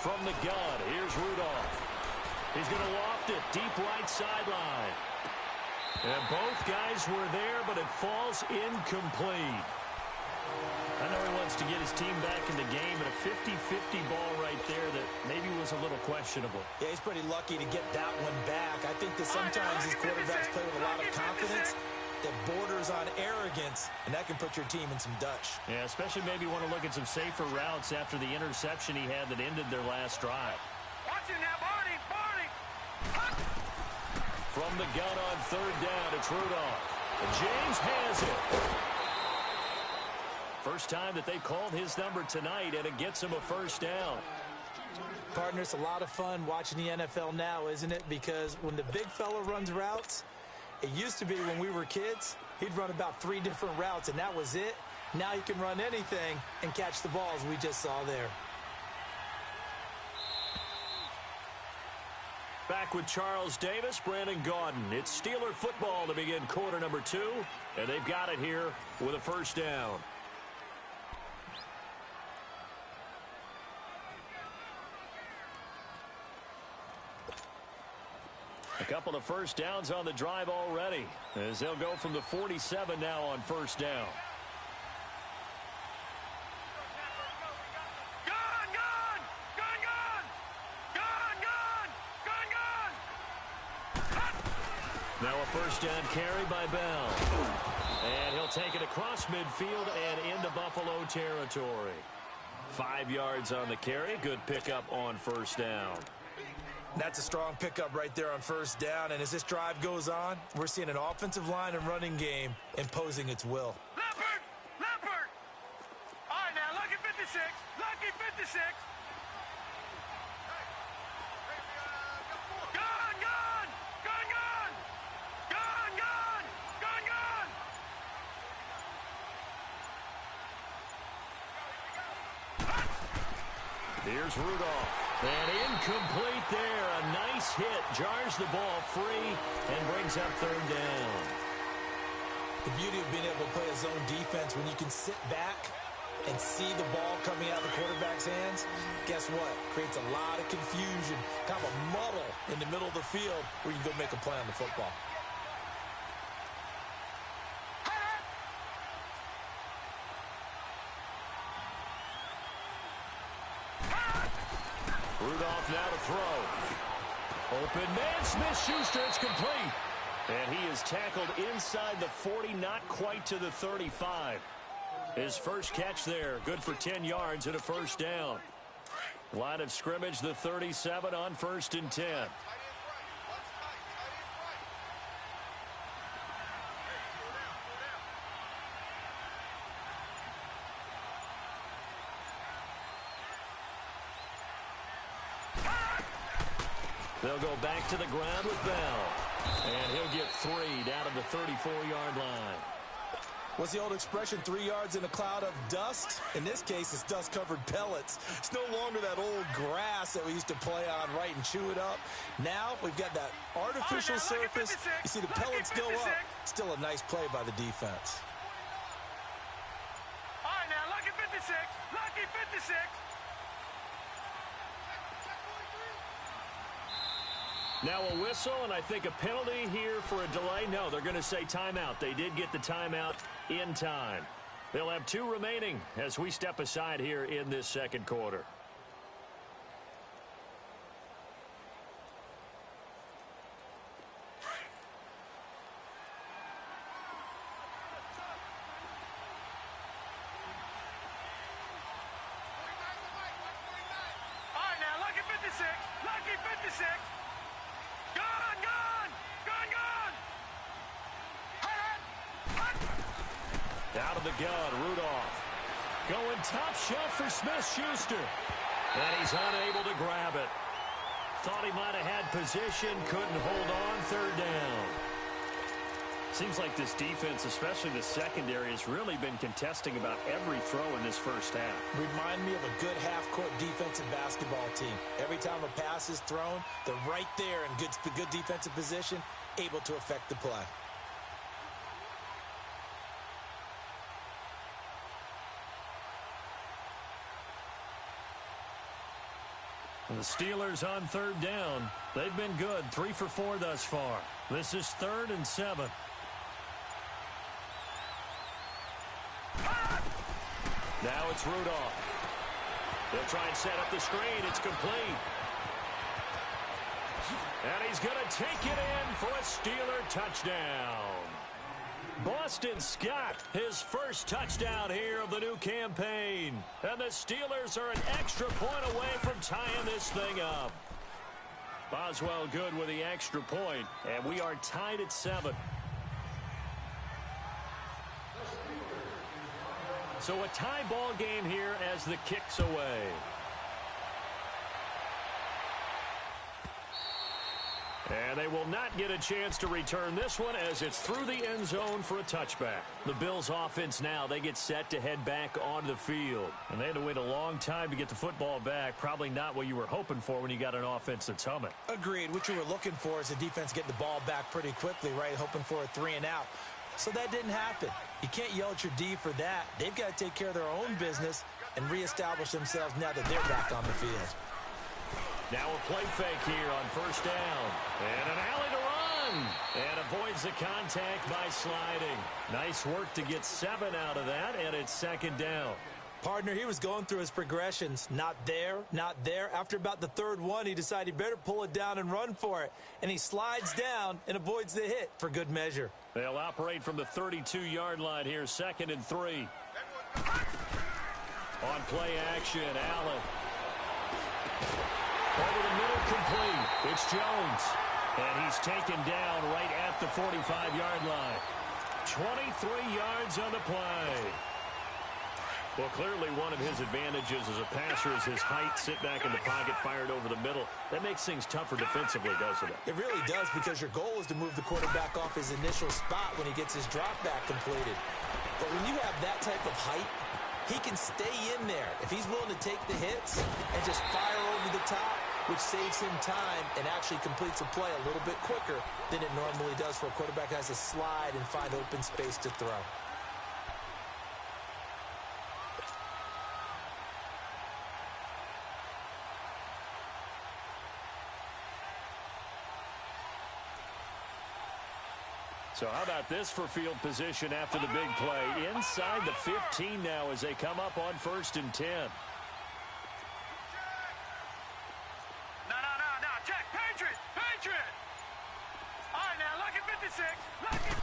From the gun, here's Rudolph. He's going to loft it deep right sideline. And both guys were there, but it falls incomplete. I know he wants to get his team back in the game, and a 50-50 ball right there that maybe was a little questionable. Yeah, he's pretty lucky to get that one back. I think that sometimes these quarterbacks play with a lot of confidence that borders on arrogance, and that can put your team in some Dutch. Yeah, especially maybe want to look at some safer routes after the interception he had that ended their last drive. Watch it now, Barney! From the gun on 3rd down, it's Rudolph. And James has it. First time that they called his number tonight, and it gets him a 1st down. Partner, it's a lot of fun watching the NFL now, isn't it? Because when the big fella runs routes, it used to be when we were kids, he'd run about 3 different routes, and that was it. Now he can run anything and catch the balls we just saw there. Back with Charles Davis, Brandon Gaudin. It's Steeler football to begin quarter number 2, and they've got it here with a 1st down. A couple of 1st downs on the drive already, as they'll go from the 47 now on 1st down. Now a 1st down carry by Bell. And he'll take it across midfield and into Buffalo territory. 5 yards on the carry. Good pickup on 1st down. That's a strong pickup right there on first down. And as this drive goes on, we're seeing an offensive line and running game imposing its will. Leopard! Leopard! All right, now, lucky 56. Lucky 56. Gun, gun! Gun, gun! Gun, gun! Gun, gun! Here's Rudolph. And incomplete there. A nice hit. Jars the ball free and brings up third down. The beauty of being able to play a zone defense when you can sit back and see the ball coming out of the quarterback's hands, guess what? Creates a lot of confusion, kind of a muddle in the middle of the field where you can go make a play on the football. Rudolph now to throw. Open man, Smith-Schuster, it's complete. And he is tackled inside the 40, not quite to the 35. His first catch there, good for 10 yards and a first down. Line of scrimmage, the 37 on 1st and 10. They'll go back to the ground with Bell. And he'll get 3 down to the 34-yard line. What's the old expression, 3 yards in a cloud of dust? In this case, it's dust-covered pellets. It's no longer that old grass that we used to play on, right, and chew it up. Now we've got that artificial surface. You see the pellets go up. Still a nice play by the defense. All right, now, lucky 56. Lucky 56. Now a whistle, and I think a penalty here for a delay. No, they're going to say timeout. They did get the timeout in time. They'll have 2 remaining as we step aside here in this second quarter. All right, now, lucky 56. Lucky 56. Gun, gun! Gun, gun! Out of the gun, Rudolph. Going top shelf for Smith-Schuster. And he's unable to grab it. Thought he might have had position, couldn't hold on, third down. Seems like this defense, especially the secondary, has really been contesting about every throw in this first half. Remind me of a good half-court defensive basketball team. Every time a pass is thrown, they're right there in good defensive position, able to affect the play. And the Steelers on third down. They've been good, 3 for 4 thus far. This is 3rd and 7. Now it's Rudolph. They'll try and set up the screen. It's complete. And he's going to take it in for a Steeler touchdown. Boston Scott, his first touchdown here of the new campaign. And the Steelers are an extra point away from tying this thing up. Boswell good with the extra point, and we are tied at 7. So a tie ball game here as the kick's away. And they will not get a chance to return this one as it's through the end zone for a touchback. The Bills offense now, they get set to head back onto the field. And they had to wait a long time to get the football back. Probably not what you were hoping for when you got an offense that's humming. Agreed. What you were looking for is the defense getting the ball back pretty quickly, right? Hoping for a 3 and out. So that didn't happen. You can't yell at your D for that. They've got to take care of their own business and reestablish themselves now that they're back on the field. Now a play fake here on first down. And an alley to run. And avoids the contact by sliding. Nice work to get 7 out of that, and it's 2nd down. Partner, he was going through his progressions. Not there, not there. After about the 3rd one, he decided he better pull it down and run for it. And he slides down and avoids the hit for good measure. They'll operate from the 32-yard line here, 2nd and 3. On play action, Allen. Over the middle, complete. It's Jones. And he's taken down right at the 45-yard line. 23 yards on the play. Well, clearly one of his advantages as a passer is his height. Sit back in the pocket, fired over the middle. That makes things tougher defensively, doesn't it? It really does, because your goal is to move the quarterback off his initial spot when he gets his drop back completed. But when you have that type of height, he can stay in there if he's willing to take the hits and just fire over the top, which saves him time and actually completes a play a little bit quicker than it normally does for a quarterback who has to slide and find open space to throw. So how about this for field position after the big play? Inside the 15 now as they come up on 1st and 10. No. Check. Patriot. All right, now, look at 56. Look at...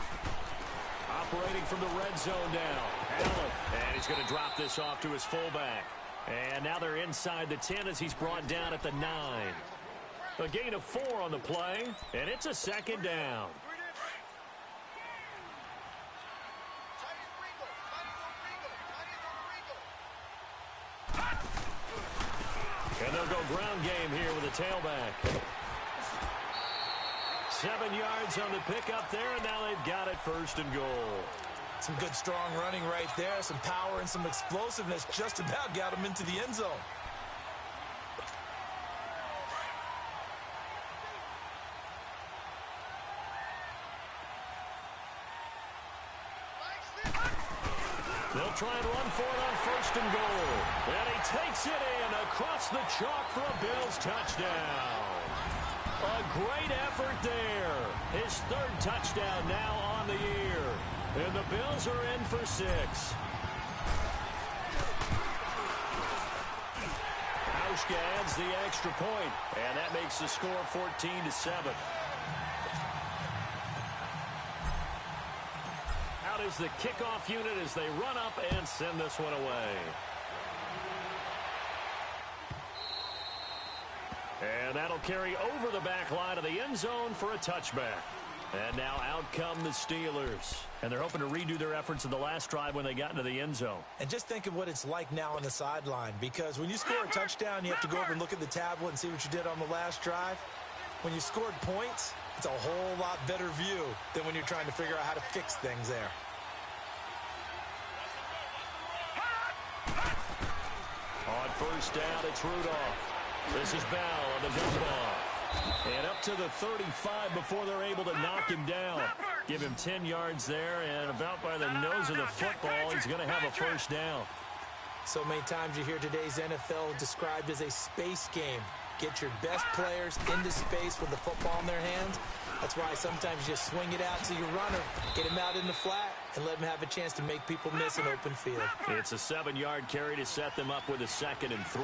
Operating from the red zone now. Allen. And he's going to drop this off to his fullback. And now they're inside the 10 as he's brought down at the 9. A gain of 4 on the play, and it's a 2nd down. And they'll go ground game here with a tailback. 7 yards on the pickup there, and now they've got it 1st and goal. Some good, strong running right there. Some power and some explosiveness just about got him into the end zone. They'll try and run for it on 1st and goal. And he takes it in across the chalk for a Bills touchdown. A great effort there. His 3rd touchdown now on the year. And the Bills are in for 6. Hauschka adds the extra point, and that makes the score 14-7. Out is the kickoff unit as they run up and send this one away. And that'll carry over the back line of the end zone for a touchback. And now out come the Steelers. And they're hoping to redo their efforts in the last drive when they got into the end zone. And just think of what it's like now on the sideline, because when you score a touchdown, you have to go over and look at the tablet and see what you did on the last drive. When you scored points, it's a whole lot better view than when you're trying to figure out how to fix things there. On 1st down, it's Rudolph. This is Bell on the dump off. And up to the 35 before they're able to knock him down. Give him 10 yards there, and about by the nose of the football, he's going to have a 1st down. So many times you hear today's NFL described as a space game. Get your best players into space with the football in their hands. That's why sometimes you just swing it out to your runner, get him out in the flat, and let him have a chance to make people miss an open field. It's a 7-yard carry to set them up with a 2nd and 3.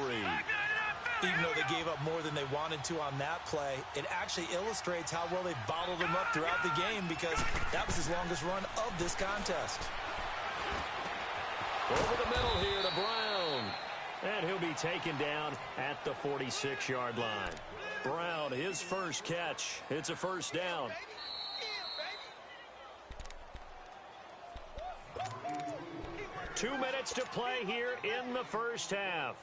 Even though they gave up more than they wanted to on that play, it actually illustrates how well they bottled them up throughout the game, because that was his longest run of this contest. Over the middle here to Brown. And he'll be taken down at the 46-yard line. Brown, his 1st catch. It's a 1st down. Two minutes to play here in the 1st half.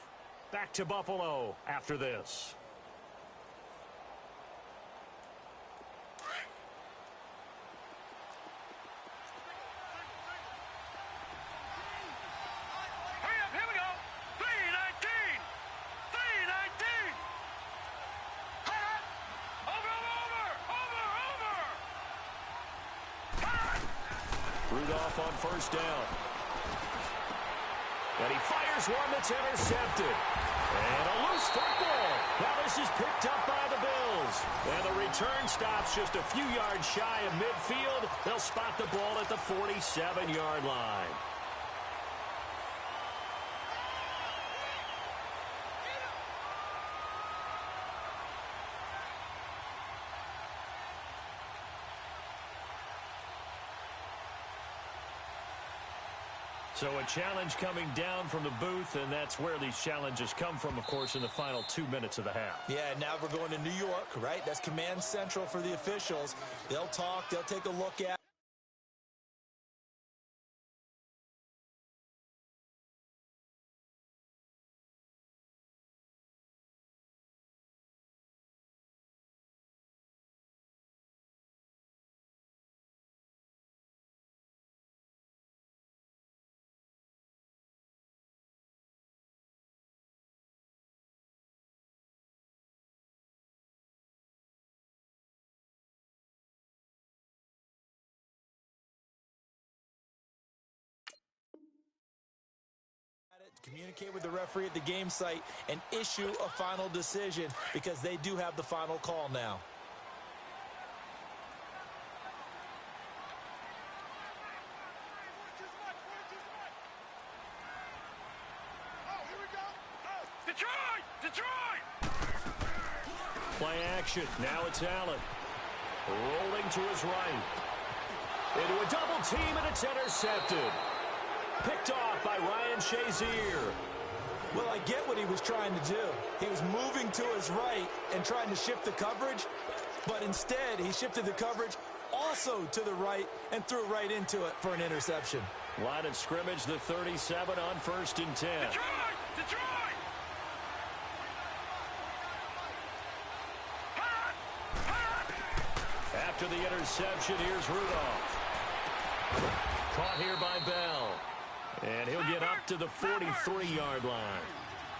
Back to Buffalo after this. Hurry up, here we go. 319. 319. Over. Rudolph on 1st down. And he fires one that's intercepted. And a loose football. Now this is picked up by the Bills. And the return stops just a few yards shy of midfield. They'll spot the ball at the 47-yard line. So a challenge coming down from the booth, and that's where these challenges come from, of course, in the final 2 minutes of the half. Yeah, now we're going to New York, right? That's command central for the officials. They'll talk, they'll take a look at communicate with the referee at the game site and issue a final decision because they do have the final call now. Play action. Now it's Allen. Rolling to his right. Into a double team, and it's intercepted. Picked off by Ryan Shazier. Well, I get what he was trying to do. He was moving to his right and trying to shift the coverage, but instead he shifted the coverage also to the right and threw right into it for an interception. Line of scrimmage, the 37 on 1st and 10. Detroit! After the interception, here's Rudolph. Caught here by Bell. And he'll get up to the 43-yard line.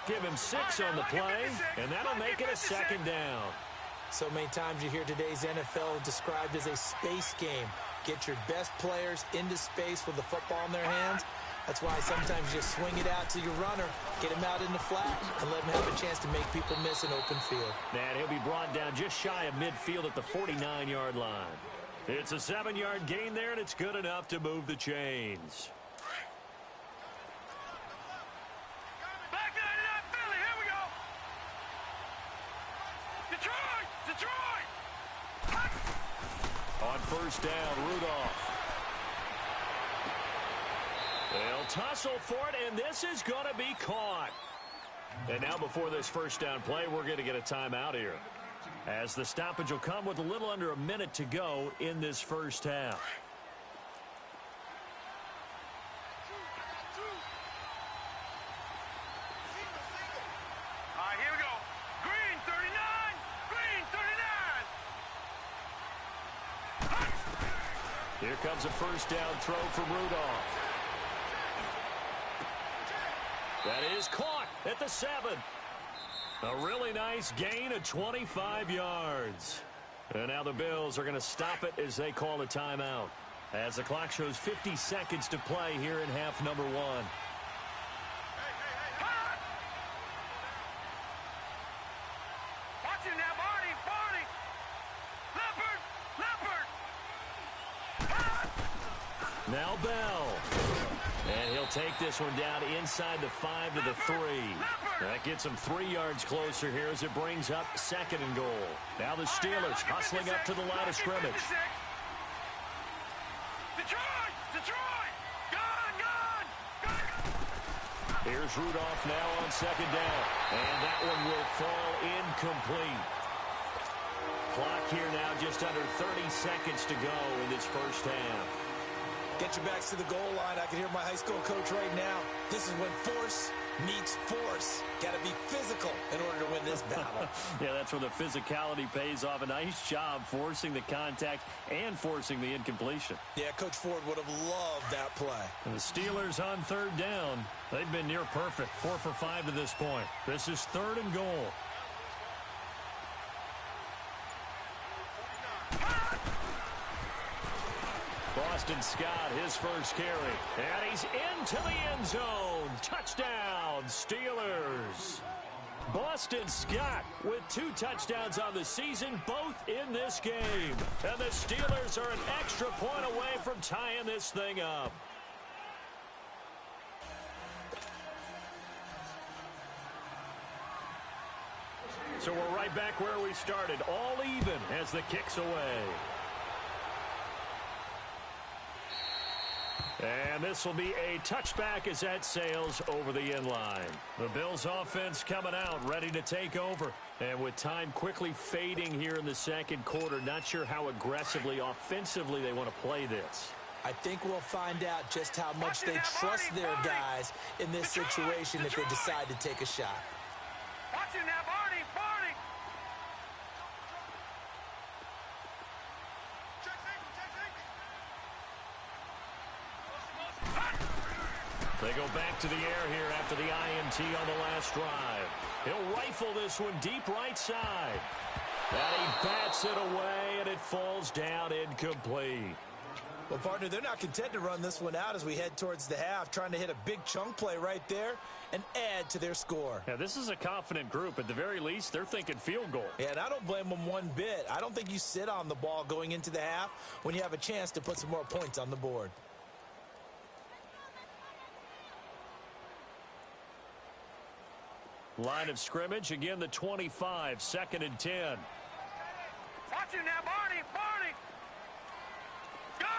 Give him 6 on the play, and that'll make it a 2nd down. So many times you hear today's NFL described as a space game. Get your best players into space with the football in their hands. That's why sometimes you just swing it out to your runner, get him out in the flat, and let him have a chance to make people miss an open field. And he'll be brought down just shy of midfield at the 49-yard line. It's a 7-yard gain there, and it's good enough to move the chains. Back 99 Philly, here we go. Detroit! On 1st down, Rudolph. They'll tussle for it, and this is going to be caught. And now before this 1st down play, we're going to get a timeout here, as the stoppage will come with a little under a minute to go in this 1st half. All right, here we go. Green 39. Here comes a 1st down throw from Rudolph. That is caught at the 7. A really nice gain of 25 yards. And now the Bills are going to stop it as they call a timeout, as the clock shows 50 seconds to play here in half number 1. Watch it now, Barney. Leopard. Now Bell. And he'll take this one down inside the 5 to the 3. That gets him 3 yards closer here as it brings up 2nd and goal. Now the Steelers hustling up to the line of scrimmage. Detroit! Gun! Here's Rudolph now on 2nd down. And that one will fall incomplete. Clock here now just under 30 seconds to go in this 1st half. Get your backs to the goal line. I can hear my high school coach right now. This is when force meets force. Got to be physical in order to win this battle. Yeah, that's where the physicality pays off. A nice job forcing the contact and forcing the incompletion. Yeah, Coach Ford would have loved that play. And the Steelers on 3rd down. They've been near perfect. 4 for 5 to this point. This is 3rd and goal. Boston Scott, his first carry. And he's into the end zone. Touchdown, Steelers. Boston Scott with 2 touchdowns on the season, both in this game. And the Steelers are an extra point away from tying this thing up. So we're right back where we started, all even as the kick's away. And this will be a touchback as that sails over the inline. The Bills offense coming out, ready to take over. And with time quickly fading here in the second quarter, not sure how aggressively, offensively they want to play this. I think we'll find out just how much they trust their guys in this situation if they decide to take a shot. Watch it now, Barney! They go back to the air here after the INT on the last drive. He'll rifle this one deep right side. And he bats it away, and it falls down incomplete. Well, partner, they're not content to run this one out as we head towards the half, trying to hit a big chunk play right there and add to their score. Yeah, this is a confident group. At the very least, they're thinking field goal. Yeah, and I don't blame them one bit. I don't think you sit on the ball going into the half when you have a chance to put some more points on the board. Line of scrimmage, again the 25, 2nd and 10. Watch it now, Barney! Gun!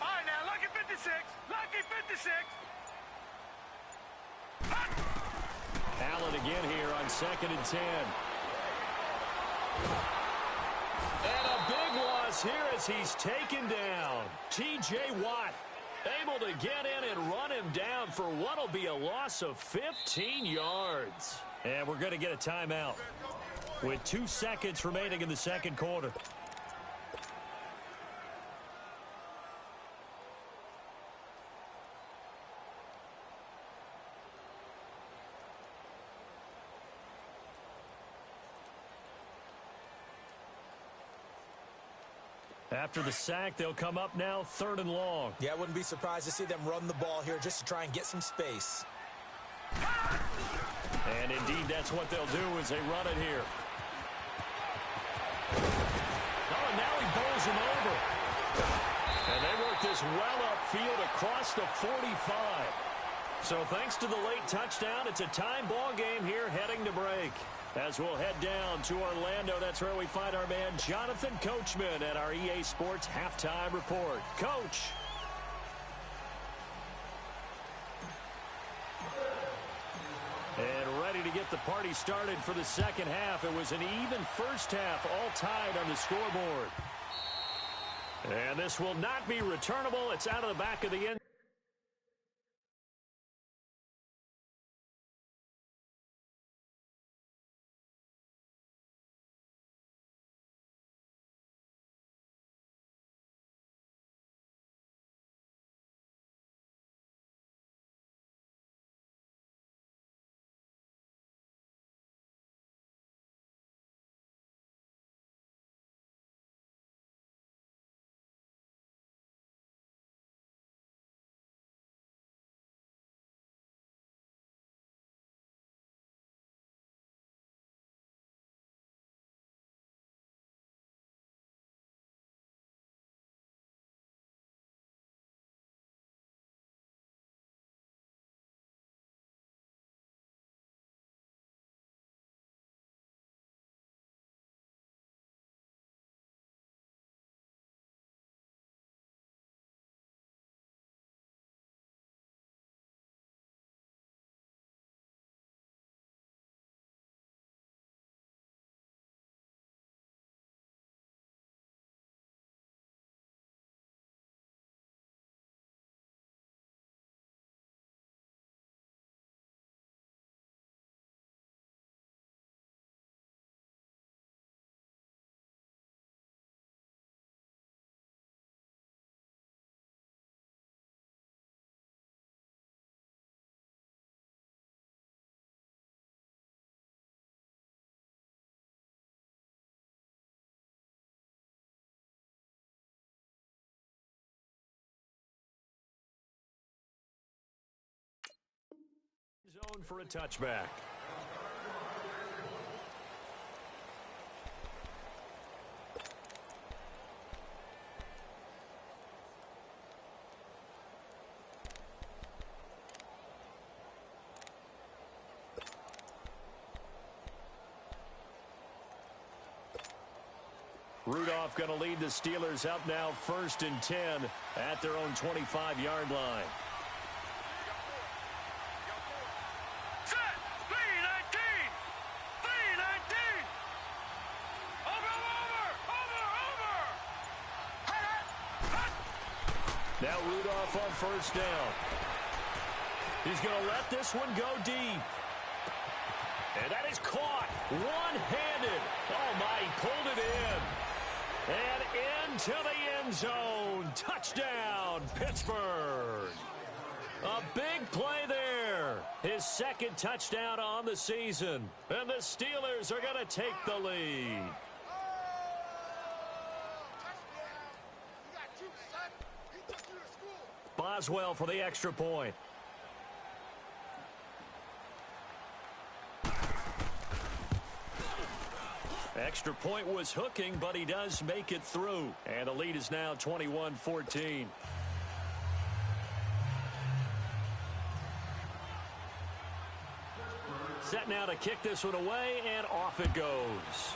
All right, now, lucky 56. Allen again here on 2nd and 10. And a big loss here as he's taken down. T.J. Watt able to get in and run him down for what will be a loss of 15 yards. And we're going to get a timeout with 2 seconds remaining in the second quarter. After the sack, they'll come up now 3rd and long. Yeah, I wouldn't be surprised to see them run the ball here just to try and get some space. And indeed, that's what they'll do as they run it here. Oh, and now he bowls him over. And they work this well upfield across the 45. So thanks to the late touchdown, it's a time ball game here heading to break. As we'll head down to Orlando, that's where we find our man Jonathan Coachman at our EA Sports Halftime Report. Coach. And ready to get the party started for the second half. It was an even first half, all tied on the scoreboard. And this will not be returnable. It's out of the back of the end. Zone for a touchback. Rudolph going to lead the Steelers up now 1st and 10 at their own 25-yard line. Set. 319. 319. Over. Now Rudolph on 1st down. He's going to let this one go deep. And that is caught one-handed. Oh, my, he pulled it in. And into the end zone. Touchdown, Pittsburgh. A big play there. His 2nd touchdown on the season. And the Steelers are going to take the lead. Boswell for the extra point. Extra point was hooking, but he does make it through. And the lead is now 21-14. Set now to kick this one away, and off it goes.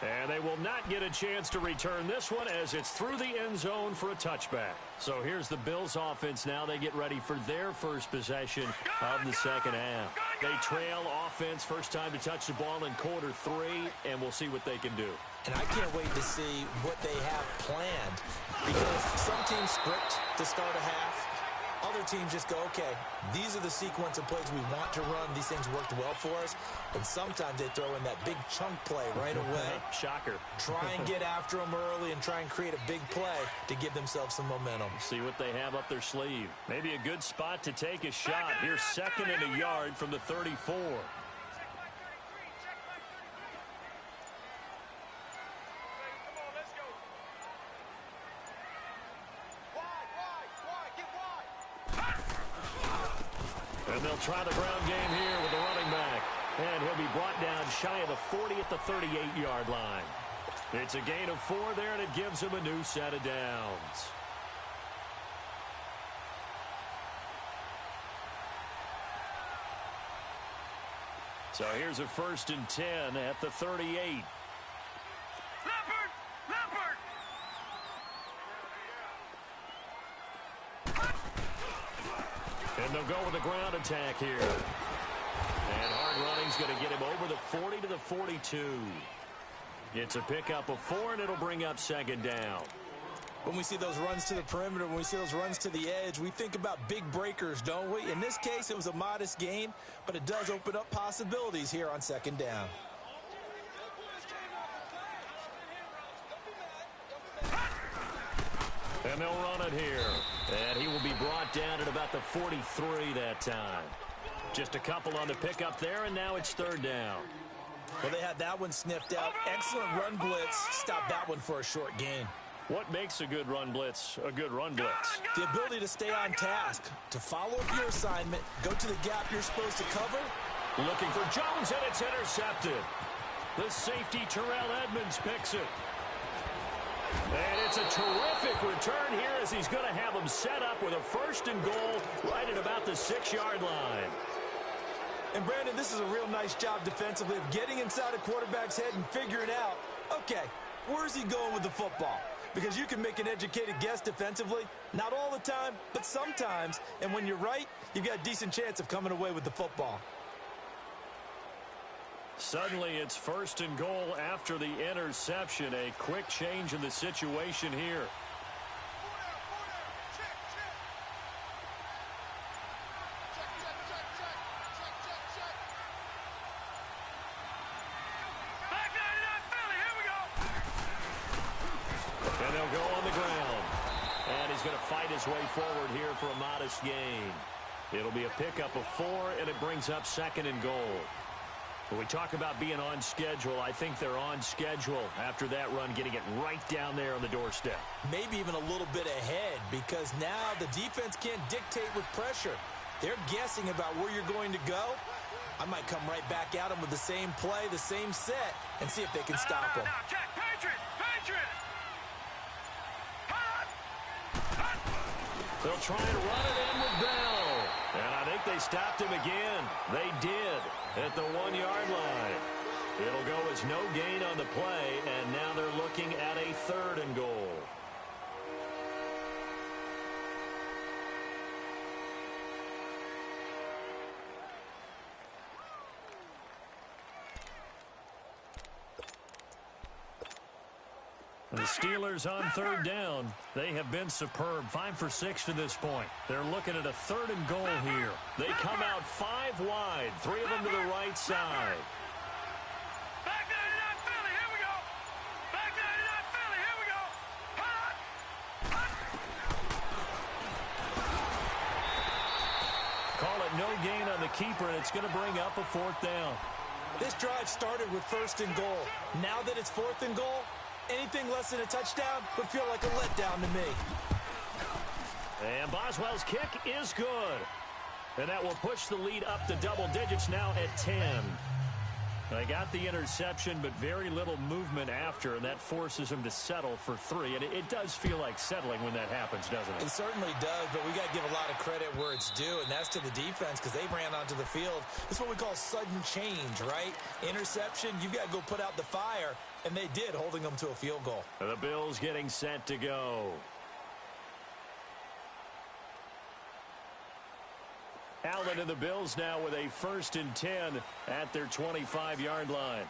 And they will not get a chance to return this one as it's through the end zone for a touchback. So here's the Bills offense now. They get ready for their first possession of the second half. They trail offense, first time to touch the ball in quarter 3, and we'll see what they can do. And I can't wait to see what they have planned, because some teams script to start a half. Other teams just go, okay, these are the sequence of plays we want to run. These things worked well for us. And sometimes they throw in that big chunk play right away. Shocker. Try and get after them early and try and create a big play to give themselves some momentum. See what they have up their sleeve. Maybe a good spot to take a shot. Here's 2nd and a yard from the 34. And they'll try the ground game here with the running back. And he'll be brought down shy of the 40 at the 38-yard line. It's a gain of 4 there, and it gives him a new set of downs. So here's a 1st and 10 at the 38. And they'll go with the ground attack here. And hard running's going to get him over the 40 to the 42. It's a pickup of 4, and it'll bring up 2nd down. When we see those runs to the perimeter, when we see those runs to the edge, we think about big breakers, don't we? In this case, it was a modest gain, but it does open up possibilities here on 2nd down. And they'll run it here. And he will be brought down at about the 43 that time. Just a couple on the pickup there, and now it's 3rd down. Well, they had that one sniffed out. Excellent run blitz. Stop that one for a short gain. What makes a good run blitz a good run blitz? The ability to stay on task, to follow up your assignment, go to the gap you're supposed to cover. Looking for Jones, and it's intercepted. The safety, Terrell Edmonds, picks it. And it's a terrific return here as he's going to have them set up with a 1st and goal right at about the 6-yard line. And, Brandon, this is a real nice job defensively of getting inside a quarterback's head and figuring out, okay, where's he going with the football? Because you can make an educated guess defensively, not all the time, but sometimes. And when you're right, you've got a decent chance of coming away with the football. Suddenly it's 1st and goal after the interception. A quick change in the situation here. And they'll go on the ground. And he's going to fight his way forward here for a modest gain. It'll be a pickup of 4, and it brings up 2nd and goal. When we talk about being on schedule, I think they're on schedule after that run, getting it right down there on the doorstep. Maybe even a little bit ahead, because now the defense can't dictate with pressure. They're guessing about where you're going to go. I might come right back at them with the same play, the same set, and see if they can stop them. Now, Jack, Patriot! They'll try and run it in with Bell. And I think they stopped him again. They did at the 1-yard line. It'll go as no gain on the play, and now they're looking at a 3rd and goal. The Steelers on 3rd down. They have been superb. 5 for 6 to this point. They're looking at a 3rd and goal here. They come out 5 wide. 3 of them to the right side. Back 99 Philly, here we go. Back 99 Philly, here we go. Call it no gain on the keeper, and it's going to bring up a 4th down. This drive started with 1st and goal. Now that it's 4th and goal, anything less than a touchdown would feel like a letdown to me. And Boswell's kick is good. And that will push the lead up to double digits now at 10. They got the interception, but very little movement after, and that forces them to settle for 3. And it does feel like settling when that happens, doesn't it? It certainly does, but we got to give a lot of credit where it's due, and that's to the defense because they ran onto the field. This is what we call sudden change, right? Interception, you got to go put out the fire, and they did, holding them to a field goal. The Bills getting set to go. Allen and the Bills now with a 1st and 10 at their 25-yard line.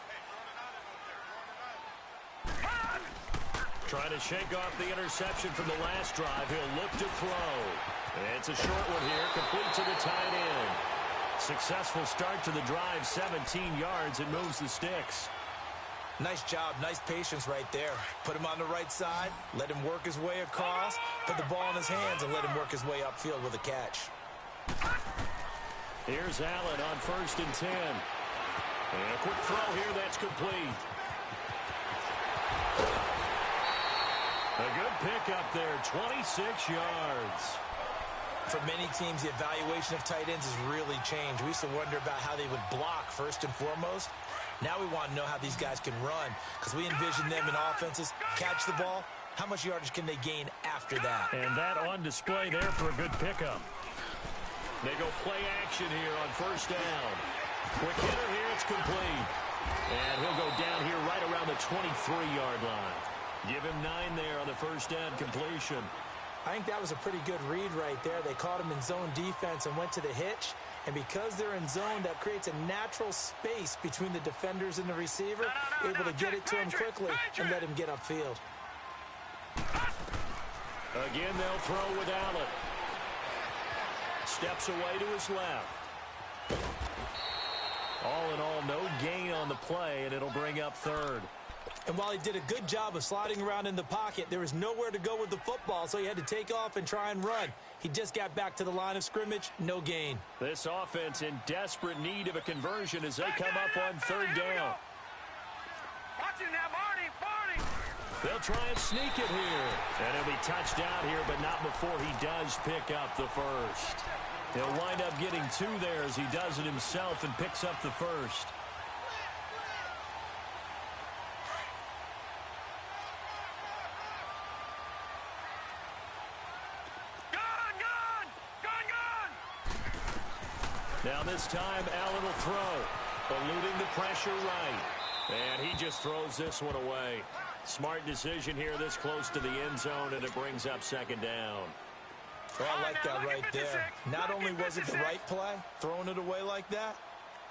Trying to shake off the interception from the last drive. He'll look to throw. It's a short one here, complete to the tight end. Successful start to the drive, 17 yards, and moves the sticks. Nice job, nice patience right there. Put him on the right side, let him work his way across, put the ball in his hands, and let him work his way upfield with a catch. Here's Allen on 1st and 10. And a quick throw here, that's complete. A good pickup there, 26 yards. For many teams, the evaluation of tight ends has really changed. We used to wonder about how they would block first and foremost. Now we want to know how these guys can run because we envision them in offenses, catch the ball. How much yardage can they gain after that? And that on display there for a good pickup. They go play action here on 1st down. Quick hitter here, it's complete. And he'll go down here right around the 23-yard line. Give him 9 there on the 1st down completion. I think that was a pretty good read right there. They caught him in zone defense and went to the hitch. And because they're in zone, that creates a natural space between the defenders and the receiver, able to get it to him quickly and let him get upfield. Again, they'll throw with Allen. Steps away to his left. All in all, no gain on the play, and it'll bring up 3rd. And while he did a good job of sliding around in the pocket, there was nowhere to go with the football, so he had to take off and try and run. He just got back to the line of scrimmage, no gain. This offense in desperate need of a conversion as they come up on 3rd down. Watch him now, Barney. They'll try and sneak it here. And he'll be touched down here, but not before he does pick up the 1st. He'll wind up getting 2 there as he does it himself and picks up the 1st. Now this time, Allen will throw, eluding the pressure right. And he just throws this one away. Smart decision here this close to the end zone, and it brings up 2nd down. Well, I like that right there. Not only was it the right play, throwing it away like that,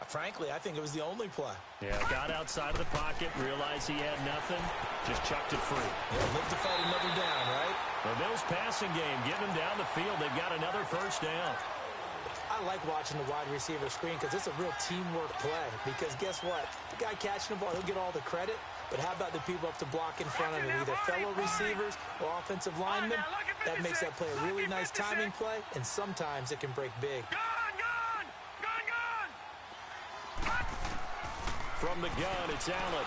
frankly, I think it was the only play. Yeah, got outside of the pocket, realized he had nothing, just chucked it free. Yeah, live to fight another down, right? The Bills passing game, getting them down the field. They've got another 1st down. I like watching the wide receiver screen because it's a real teamwork play. Because guess what? The guy catching the ball, he'll get all the credit. But how about the people up to block in front of him, either fellow receivers or offensive linemen? That makes that play a really nice timing play, and sometimes it can break big. From the gun, it's Allen.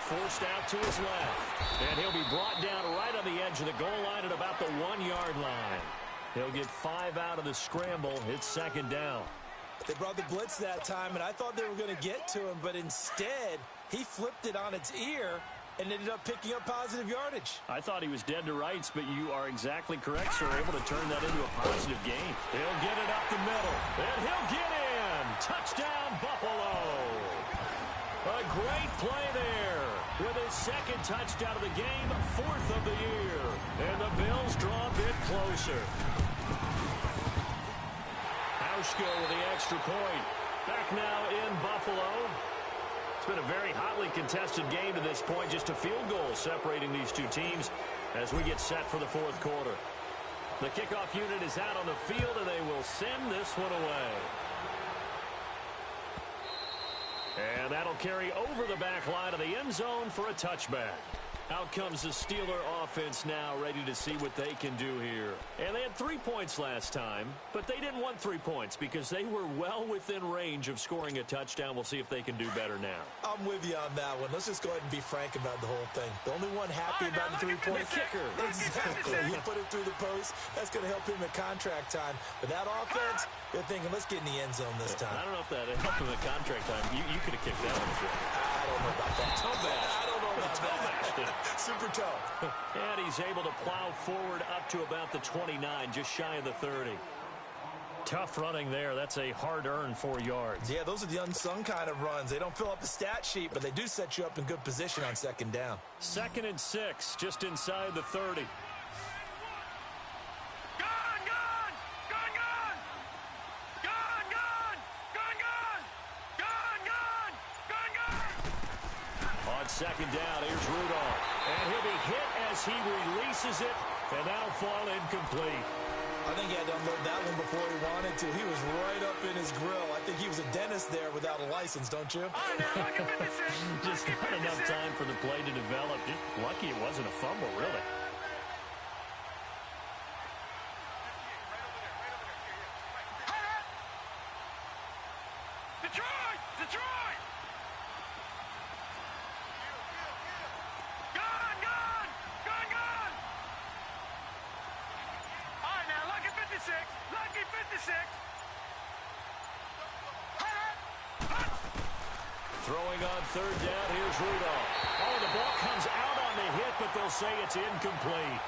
Forced out to his left. And he'll be brought down right on the edge of the goal line at about the 1-yard line. He'll get 5 out of the scramble. It's 2nd down. They brought the blitz that time, and I thought they were going to get to him, but instead, he flipped it on its ear and ended up picking up positive yardage. I thought he was dead to rights, but you are exactly correct, sir. Able to turn that into a positive gain. He'll get it up the middle, and he'll get in. Touchdown, Buffalo. A great play there. With his second touchdown of the game, 4th of the year. And the Bills draw a bit closer. Hauschka with the extra point. Back now in Buffalo. It's been a very hotly contested game to this point. Just a field goal separating these two teams as we get set for the 4th quarter. The kickoff unit is out on the field, and they will send this one away. And that'll carry over the back line of the end zone for a touchback. Out comes the Steeler offense now, ready to see what they can do here. And they had 3 points last time, but they didn't want 3 points because they were well within range of scoring a touchdown. We'll see if they can do better now. I'm with you on that one. Let's just go ahead and be frank about the whole thing. The only one happy about the 3-point kicker. Exactly. You put it through the post. That's going to help him at contract time. But that offense, they're thinking, let's get in the end zone this time. I don't know if that helped him at contract time. You could have kicked that one as well. I don't know about that. Toe bash. I don't know about that. Super toe. And he's able to plow forward up to about the 29, just shy of the 30. Tough running there. That's a hard-earned 4 yards. Yeah, those are the unsung kind of runs. They don't fill up the stat sheet, but they do set you up in good position on 2nd down. 2nd and 6, just inside the 30. On 2nd down, here's Rudolph. And he'll be hit as he releases it, and that'll fall incomplete. I think he had to unload that one before he wanted to. He was right up in his grill. I think he was a dentist there without a license, don't you? Just not enough time for the play to develop. Just lucky it wasn't a fumble, really. Detroit! Detroit! Gone! All right, now, lucky 56. Lucky 56. Throwing on 3rd down, here's Rudolph. Oh, the ball comes out on the hit, but they'll say it's incomplete.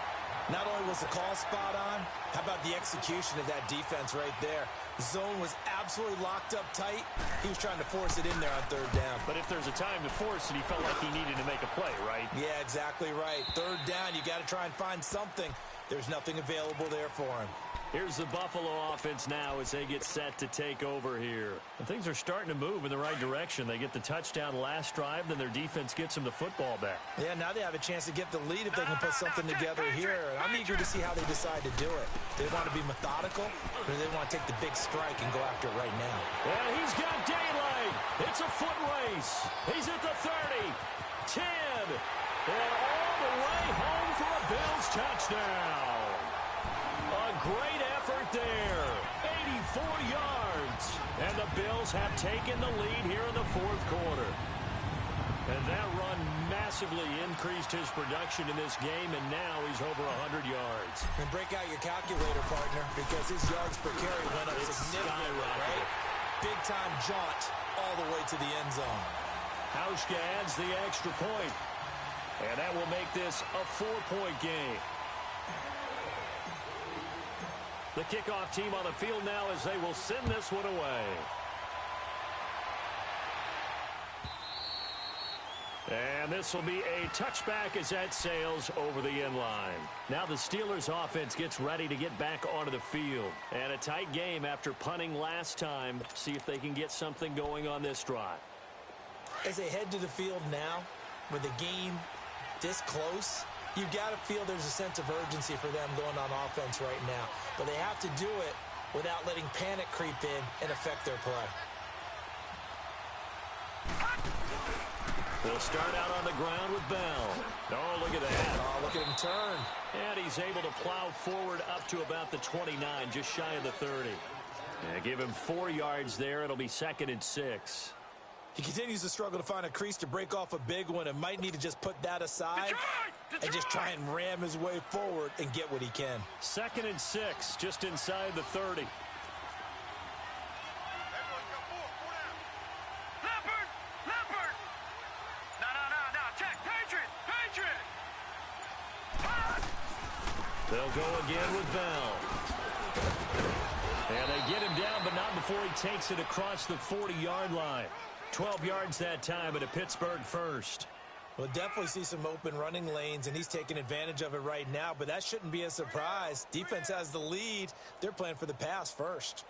Not only was the call spot on, how about the execution of that defense right there? The zone was absolutely locked up tight. He was trying to force it in there on 3rd down. But if there's a time to force it, he felt like he needed to make a play, right? Yeah, exactly right. 3rd down, you got to try and find something. There's nothing available there for him. Here's the Buffalo offense now as they get set to take over here. And things are starting to move in the right direction. They get the touchdown last drive, then their defense gets them the football back. Yeah, now they have a chance to get the lead if they can put something together here. And I'm eager to see how they decide to do it. They want to be methodical, or do they want to take the big strike and go after it right now? And he's got daylight. It's a foot race. He's at the 30, 10, and all the way home for a Bills touchdown. A great effort there. 84 yards. And the Bills have taken the lead here in the 4th quarter. And that run massively increased his production in this game, and now he's over 100 yards. And break out your calculator, partner, because his yards per carry went up significantly, right? Big-time jaunt all the way to the end zone. Hauschka adds the extra point. And that will make this a 4-point game. The kickoff team on the field now as they will send this one away. And this will be a touchback as that sails over the end line. Now the Steelers offense gets ready to get back onto the field. And a tight game after punting last time. See if they can get something going on this drive. As they head to the field now, with the game this close, you've got to feel there's a sense of urgency for them going on offense right now. But they have to do it without letting panic creep in and affect their play. They'll start out on the ground with Bell. Oh, look at that. Oh, look at him turn. And he's able to plow forward up to about the 29, just shy of the 30. Yeah, give him 4 yards there. It'll be 2nd and 6. He continues to struggle to find a crease to break off a big one and might need to just put that aside and just try and ram his way forward and get what he can. 2nd and 6, just inside the 30. Leopard! No, check, Patriot! They'll go again with Bell. And they get him down, but not before he takes it across the 40-yard line. 12 yards that time at a Pittsburgh first. We'll definitely see some open running lanes, and he's taking advantage of it right now, but that shouldn't be a surprise. Defense has the lead. They're playing for the pass first.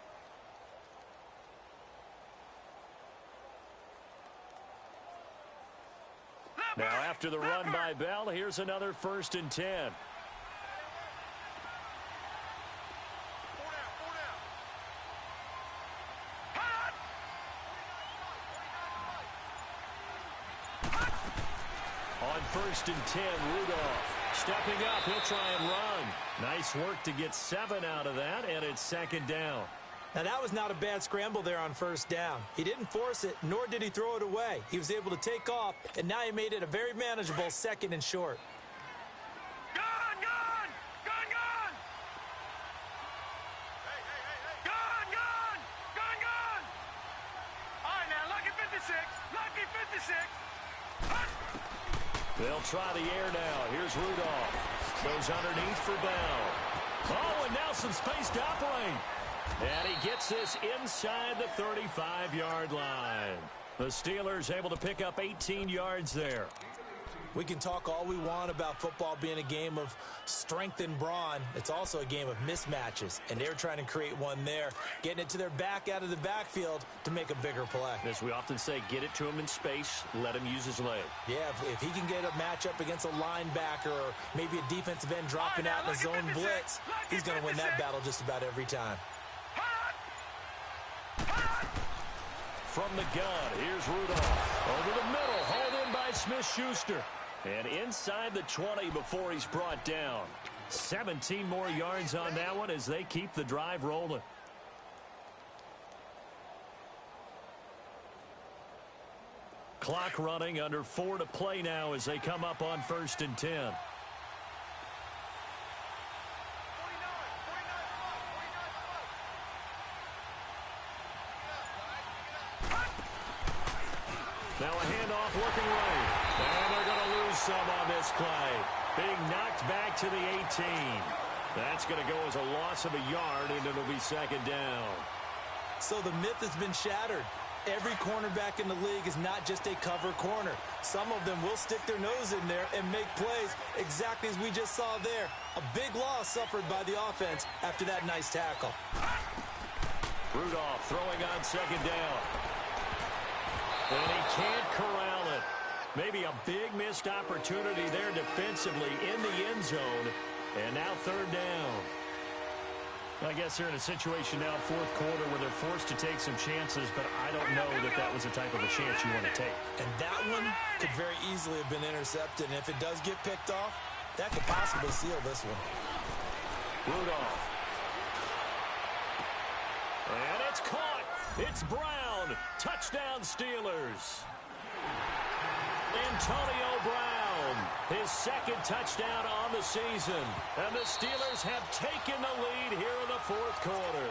Now after the run by Bell, here's another 1st and 10. On 1st and 10, Rudolph stepping up. He'll try and run. Nice work to get 7 out of that, and it's 2nd down. Now, that was not a bad scramble there on 1st down. He didn't force it, nor did he throw it away. He was able to take off, and now he made it a very manageable 2nd and short. Gun! All right, now, lucky 56. Lucky 56. They'll try the air now. Here's Rudolph. Goes underneath for Bell. Oh, and now some space to operate. And he gets this inside the 35-yard line. The Steelers able to pick up 18 yards there. We can talk all we want about football being a game of strength and brawn. It's also a game of mismatches, and they're trying to create one there, getting it to their back out of the backfield to make a bigger play. As we often say, get it to him in space, let him use his leg. Yeah, if he can get a matchup against a linebacker or maybe a defensive end dropping out in a zone blitz, he's going to win that battle just about every time. From the gun, here's Rudolph. Over the middle, hauled in by Smith-Schuster. And inside the 20 before he's brought down. 17 more yards on that one as they keep the drive rolling. Clock running, under 4 to play now as they come up on 1st and 10. Now a handoff working right. And they're going to lose some on this play. Being knocked back to the 18. That's going to go as a loss of a yard, and it'll be 2nd down. So the myth has been shattered. Every cornerback in the league is not just a cover corner. Some of them will stick their nose in there and make plays exactly as we just saw there. A big loss suffered by the offense after that nice tackle. Rudolph throwing on 2nd down. And he can't corral it. Maybe a big missed opportunity there defensively in the end zone. And now 3rd down. I guess they're in a situation now, 4th quarter, where they're forced to take some chances, but I don't know that that was the type of a chance you want to take. And that one could very easily have been intercepted. And if it does get picked off, that could possibly seal this one. Rudolph. And it's caught. It's Brown. Touchdown, Steelers. Antonio Brown, his 2nd touchdown on the season. And the Steelers have taken the lead here in the 4th quarter.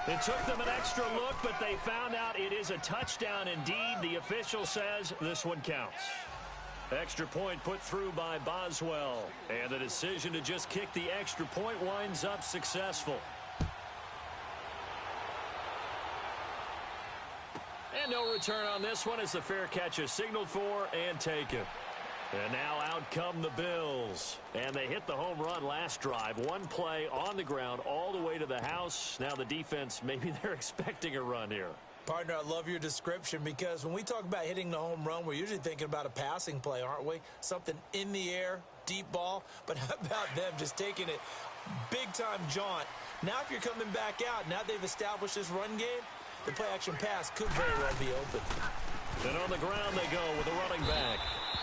It took them an extra look, but they found out it is a touchdown indeed. The official says this one counts. Extra point put through by Boswell. And the decision to just kick the extra point winds up successful. And no return on this one as the fair catch is signaled for and taken. And now out come the Bills. And they hit the home run last drive. One play on the ground all the way to the house. Now the defense, maybe they're expecting a run here. Partner, I love your description because when we talk about hitting the home run, we're usually thinking about a passing play, aren't we? Something in the air, deep ball. But how about them just taking it big-time jaunt? Now if you're coming back out, now they've established this run game, the play-action pass could very well be open. And on the ground they go with a running back.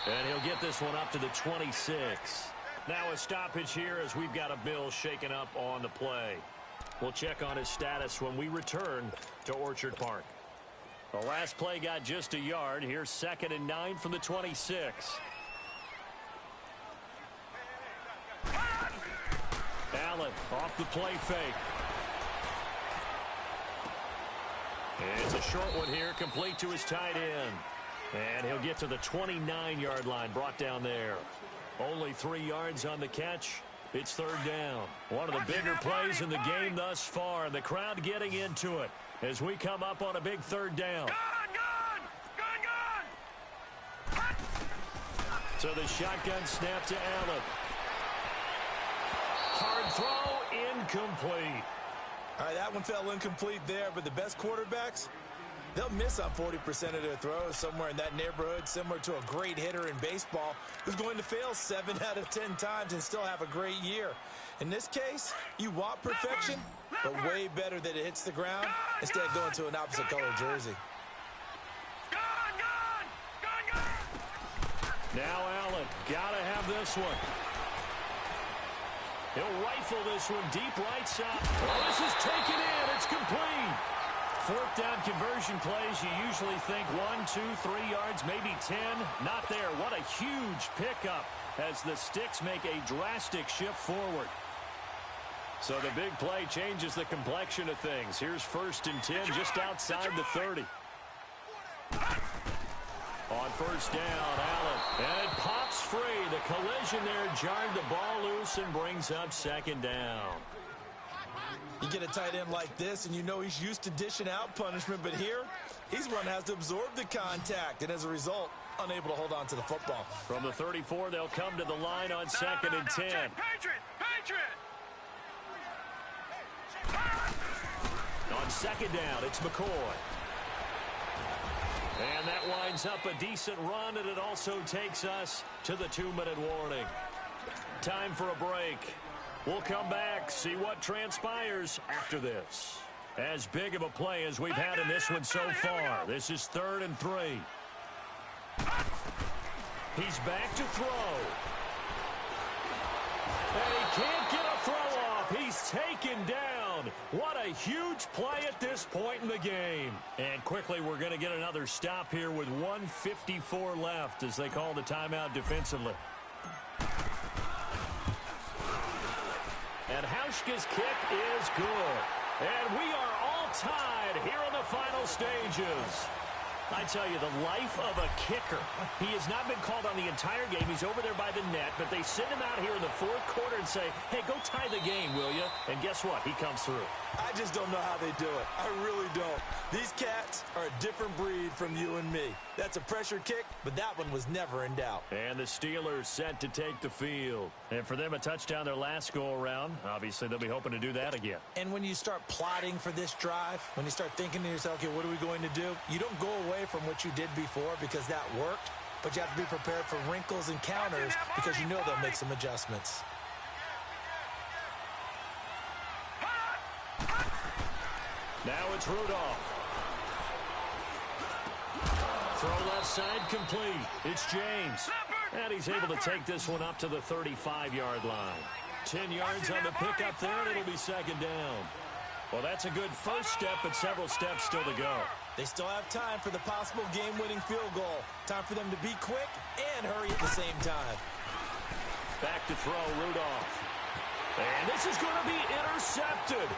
And he'll get this one up to the 26. Now a stoppage here as we've got a Bill shaken up on the play. We'll check on his status when we return to Orchard Park. The last play got just a yard. Here's 2nd and 9 from the 26. Allen off the play fake. And it's a short one here, complete to his tight end. And he'll get to the 29-yard line, brought down there. Only 3 yards on the catch. It's third down. One of the bigger plays in the game thus far. And the crowd getting into it as we come up on a big third down. So the shotgun snap to Allen. Hard throw, incomplete. All right, that one fell incomplete there, but the best quarterbacks, they'll miss on 40% of their throws, somewhere in that neighborhood, similar to a great hitter in baseball who's going to fail 7 out of 10 times and still have a great year. In this case, you want perfection, but way better that it hits the ground instead of going to an opposite color jersey. Now Allen, gotta have this one. He'll rifle this one deep right side. Oh, this is taken in. It's complete. Fourth down conversion plays, you usually think 1, 2, 3 yards, maybe 10. Not there. What a huge pickup as the Sticks make a drastic shift forward. So the big play changes the complexion of things. Here's 1st and 10 just outside the 30. On first down, Allen. And it pops free. The collision there jarred the ball loose and brings up 2nd down. You get a tight end like this, and you know he's used to dishing out punishment, but here, he's one that has to absorb the contact, and as a result, unable to hold on to the football. From the 34, they'll come to the line on 2nd and 10. On 2nd down, it's McCoy. And that winds up a decent run, and it also takes us to the 2-minute warning. Time for a break. We'll come back, see what transpires after this. As big of a play as we've had in this one so far. This is 3rd and 3. He's back to throw. And he can't get a throw off. He's taken down. What a huge play at this point in the game. And quickly, we're going to get another stop here with 1:54 left as they call the timeout defensively. And Hauschka's kick is good. And we are all tied here in the final stages. I tell you, the life of a kicker. He has not been called on the entire game. He's over there by the net, but they send him out here in the 4th quarter and say, hey, go tie the game, will you? And guess what? He comes through. I just don't know how they do it. I really don't. These cats are a different breed from you and me. That's a pressure kick, but that one was never in doubt. And the Steelers set to take the field. And for them, a touchdown their last go-around. Obviously, they'll be hoping to do that again. And when you start plotting for this drive, when you start thinking to yourself, okay, what are we going to do? You don't go away from what you did before because that worked, but you have to be prepared for wrinkles and counters because you know they'll make some adjustments. Now it's Rudolph. Throw left side complete. It's James. And he's able to take this one up to the 35-yard line. 10 yards on the pickup there, and it'll be 2nd down. Well, that's a good first step, but several steps still to go. They still have time for the possible game-winning field goal. Time for them to be quick and hurry at the same time. Back to throw, Rudolph. And this is going to be intercepted.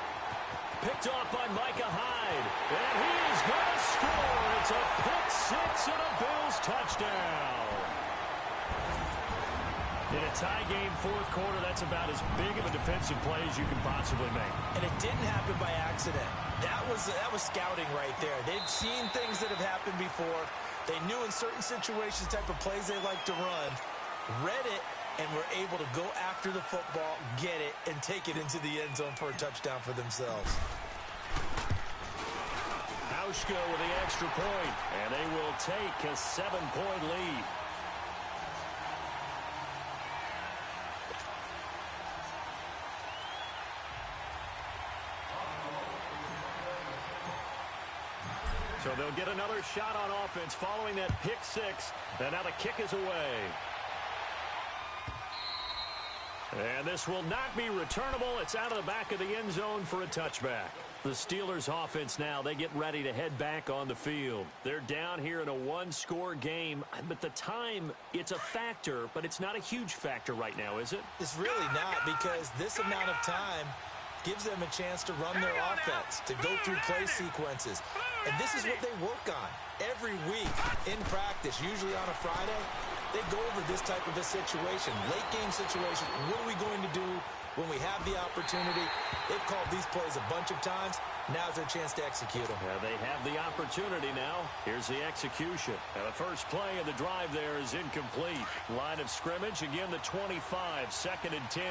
Picked off by Micah Hyde. And he is going to score. It's a pick 6 and a Bills touchdown. In a tie game 4th quarter, that's about as big of a defensive play as you can possibly make. And it didn't happen by accident. That was scouting right there. They'd seen things that have happened before. They knew in certain situations type of plays they like to run, read it, and were able to go after the football, get it, and take it into the end zone for a touchdown for themselves. Hauschka with the extra point, and they will take a 7-point lead. So they'll get another shot on offense following that pick 6, and now the kick is away. And this will not be returnable. It's out of the back of the end zone for a touchback. The Steelers offense now, they get ready to head back on the field. They're down here in a 1-score game, but the time, it's a factor, but it's not a huge factor right now, is it? It's really not, because this amount of time, gives them a chance to run their offense, to go through play sequences. And this is what they work on every week in practice, usually on a Friday. They go over this type of a situation, late game situation. What are we going to do when we have the opportunity? They've called these plays a bunch of times. Now's their chance to execute them. Yeah, they have the opportunity now. Here's the execution. Now the first play of the drive there is incomplete. Line of scrimmage, again the 25, 2nd and 10.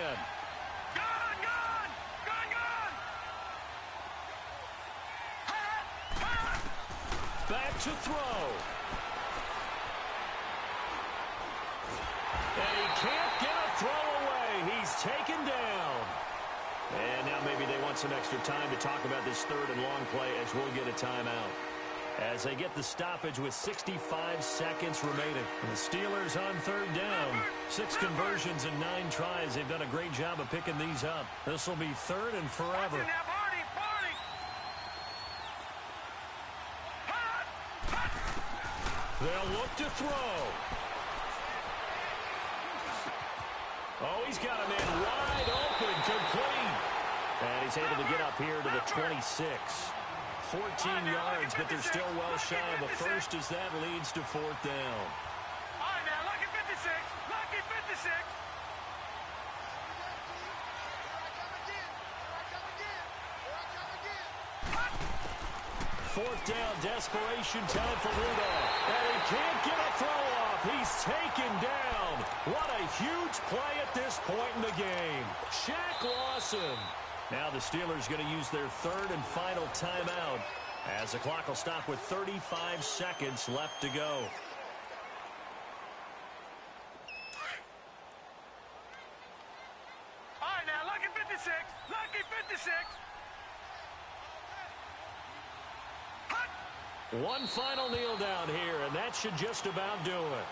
Back to throw. And he can't get a throw away. He's taken down. And now maybe they want some extra time to talk about this 3rd and long play as we'll get a timeout. As they get the stoppage with 65 seconds remaining. And the Steelers on 3rd down. 6 conversions and 9 tries. They've done a great job of picking these up. This will be 3rd and forever. They'll look to throw. Oh, he's got a man wide open, complete. And he's able to get up here to the 26. 14 yards, but they're still well shy of a first as that leads to 4th down. All right, now, lucky 56. Lucky 56. 4th down, desperation time for Rudolph. And he can't get a throw off. He's taken down. What a huge play at this point in the game. Shaq Lawson. Now the Steelers going to use their 3rd and final timeout as the clock will stop with 35 seconds left to go. All right, now, lucky 56. Lucky 56. One final kneel down here, and that should just about do it.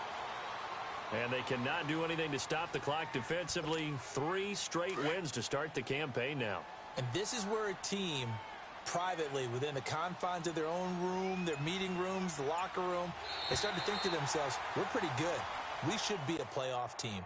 And they cannot do anything to stop the clock defensively. 3 straight wins to start the campaign now. And this is where a team, privately, within the confines of their own room, their meeting rooms, the locker room, they start to think to themselves, we're pretty good. We should be a playoff team.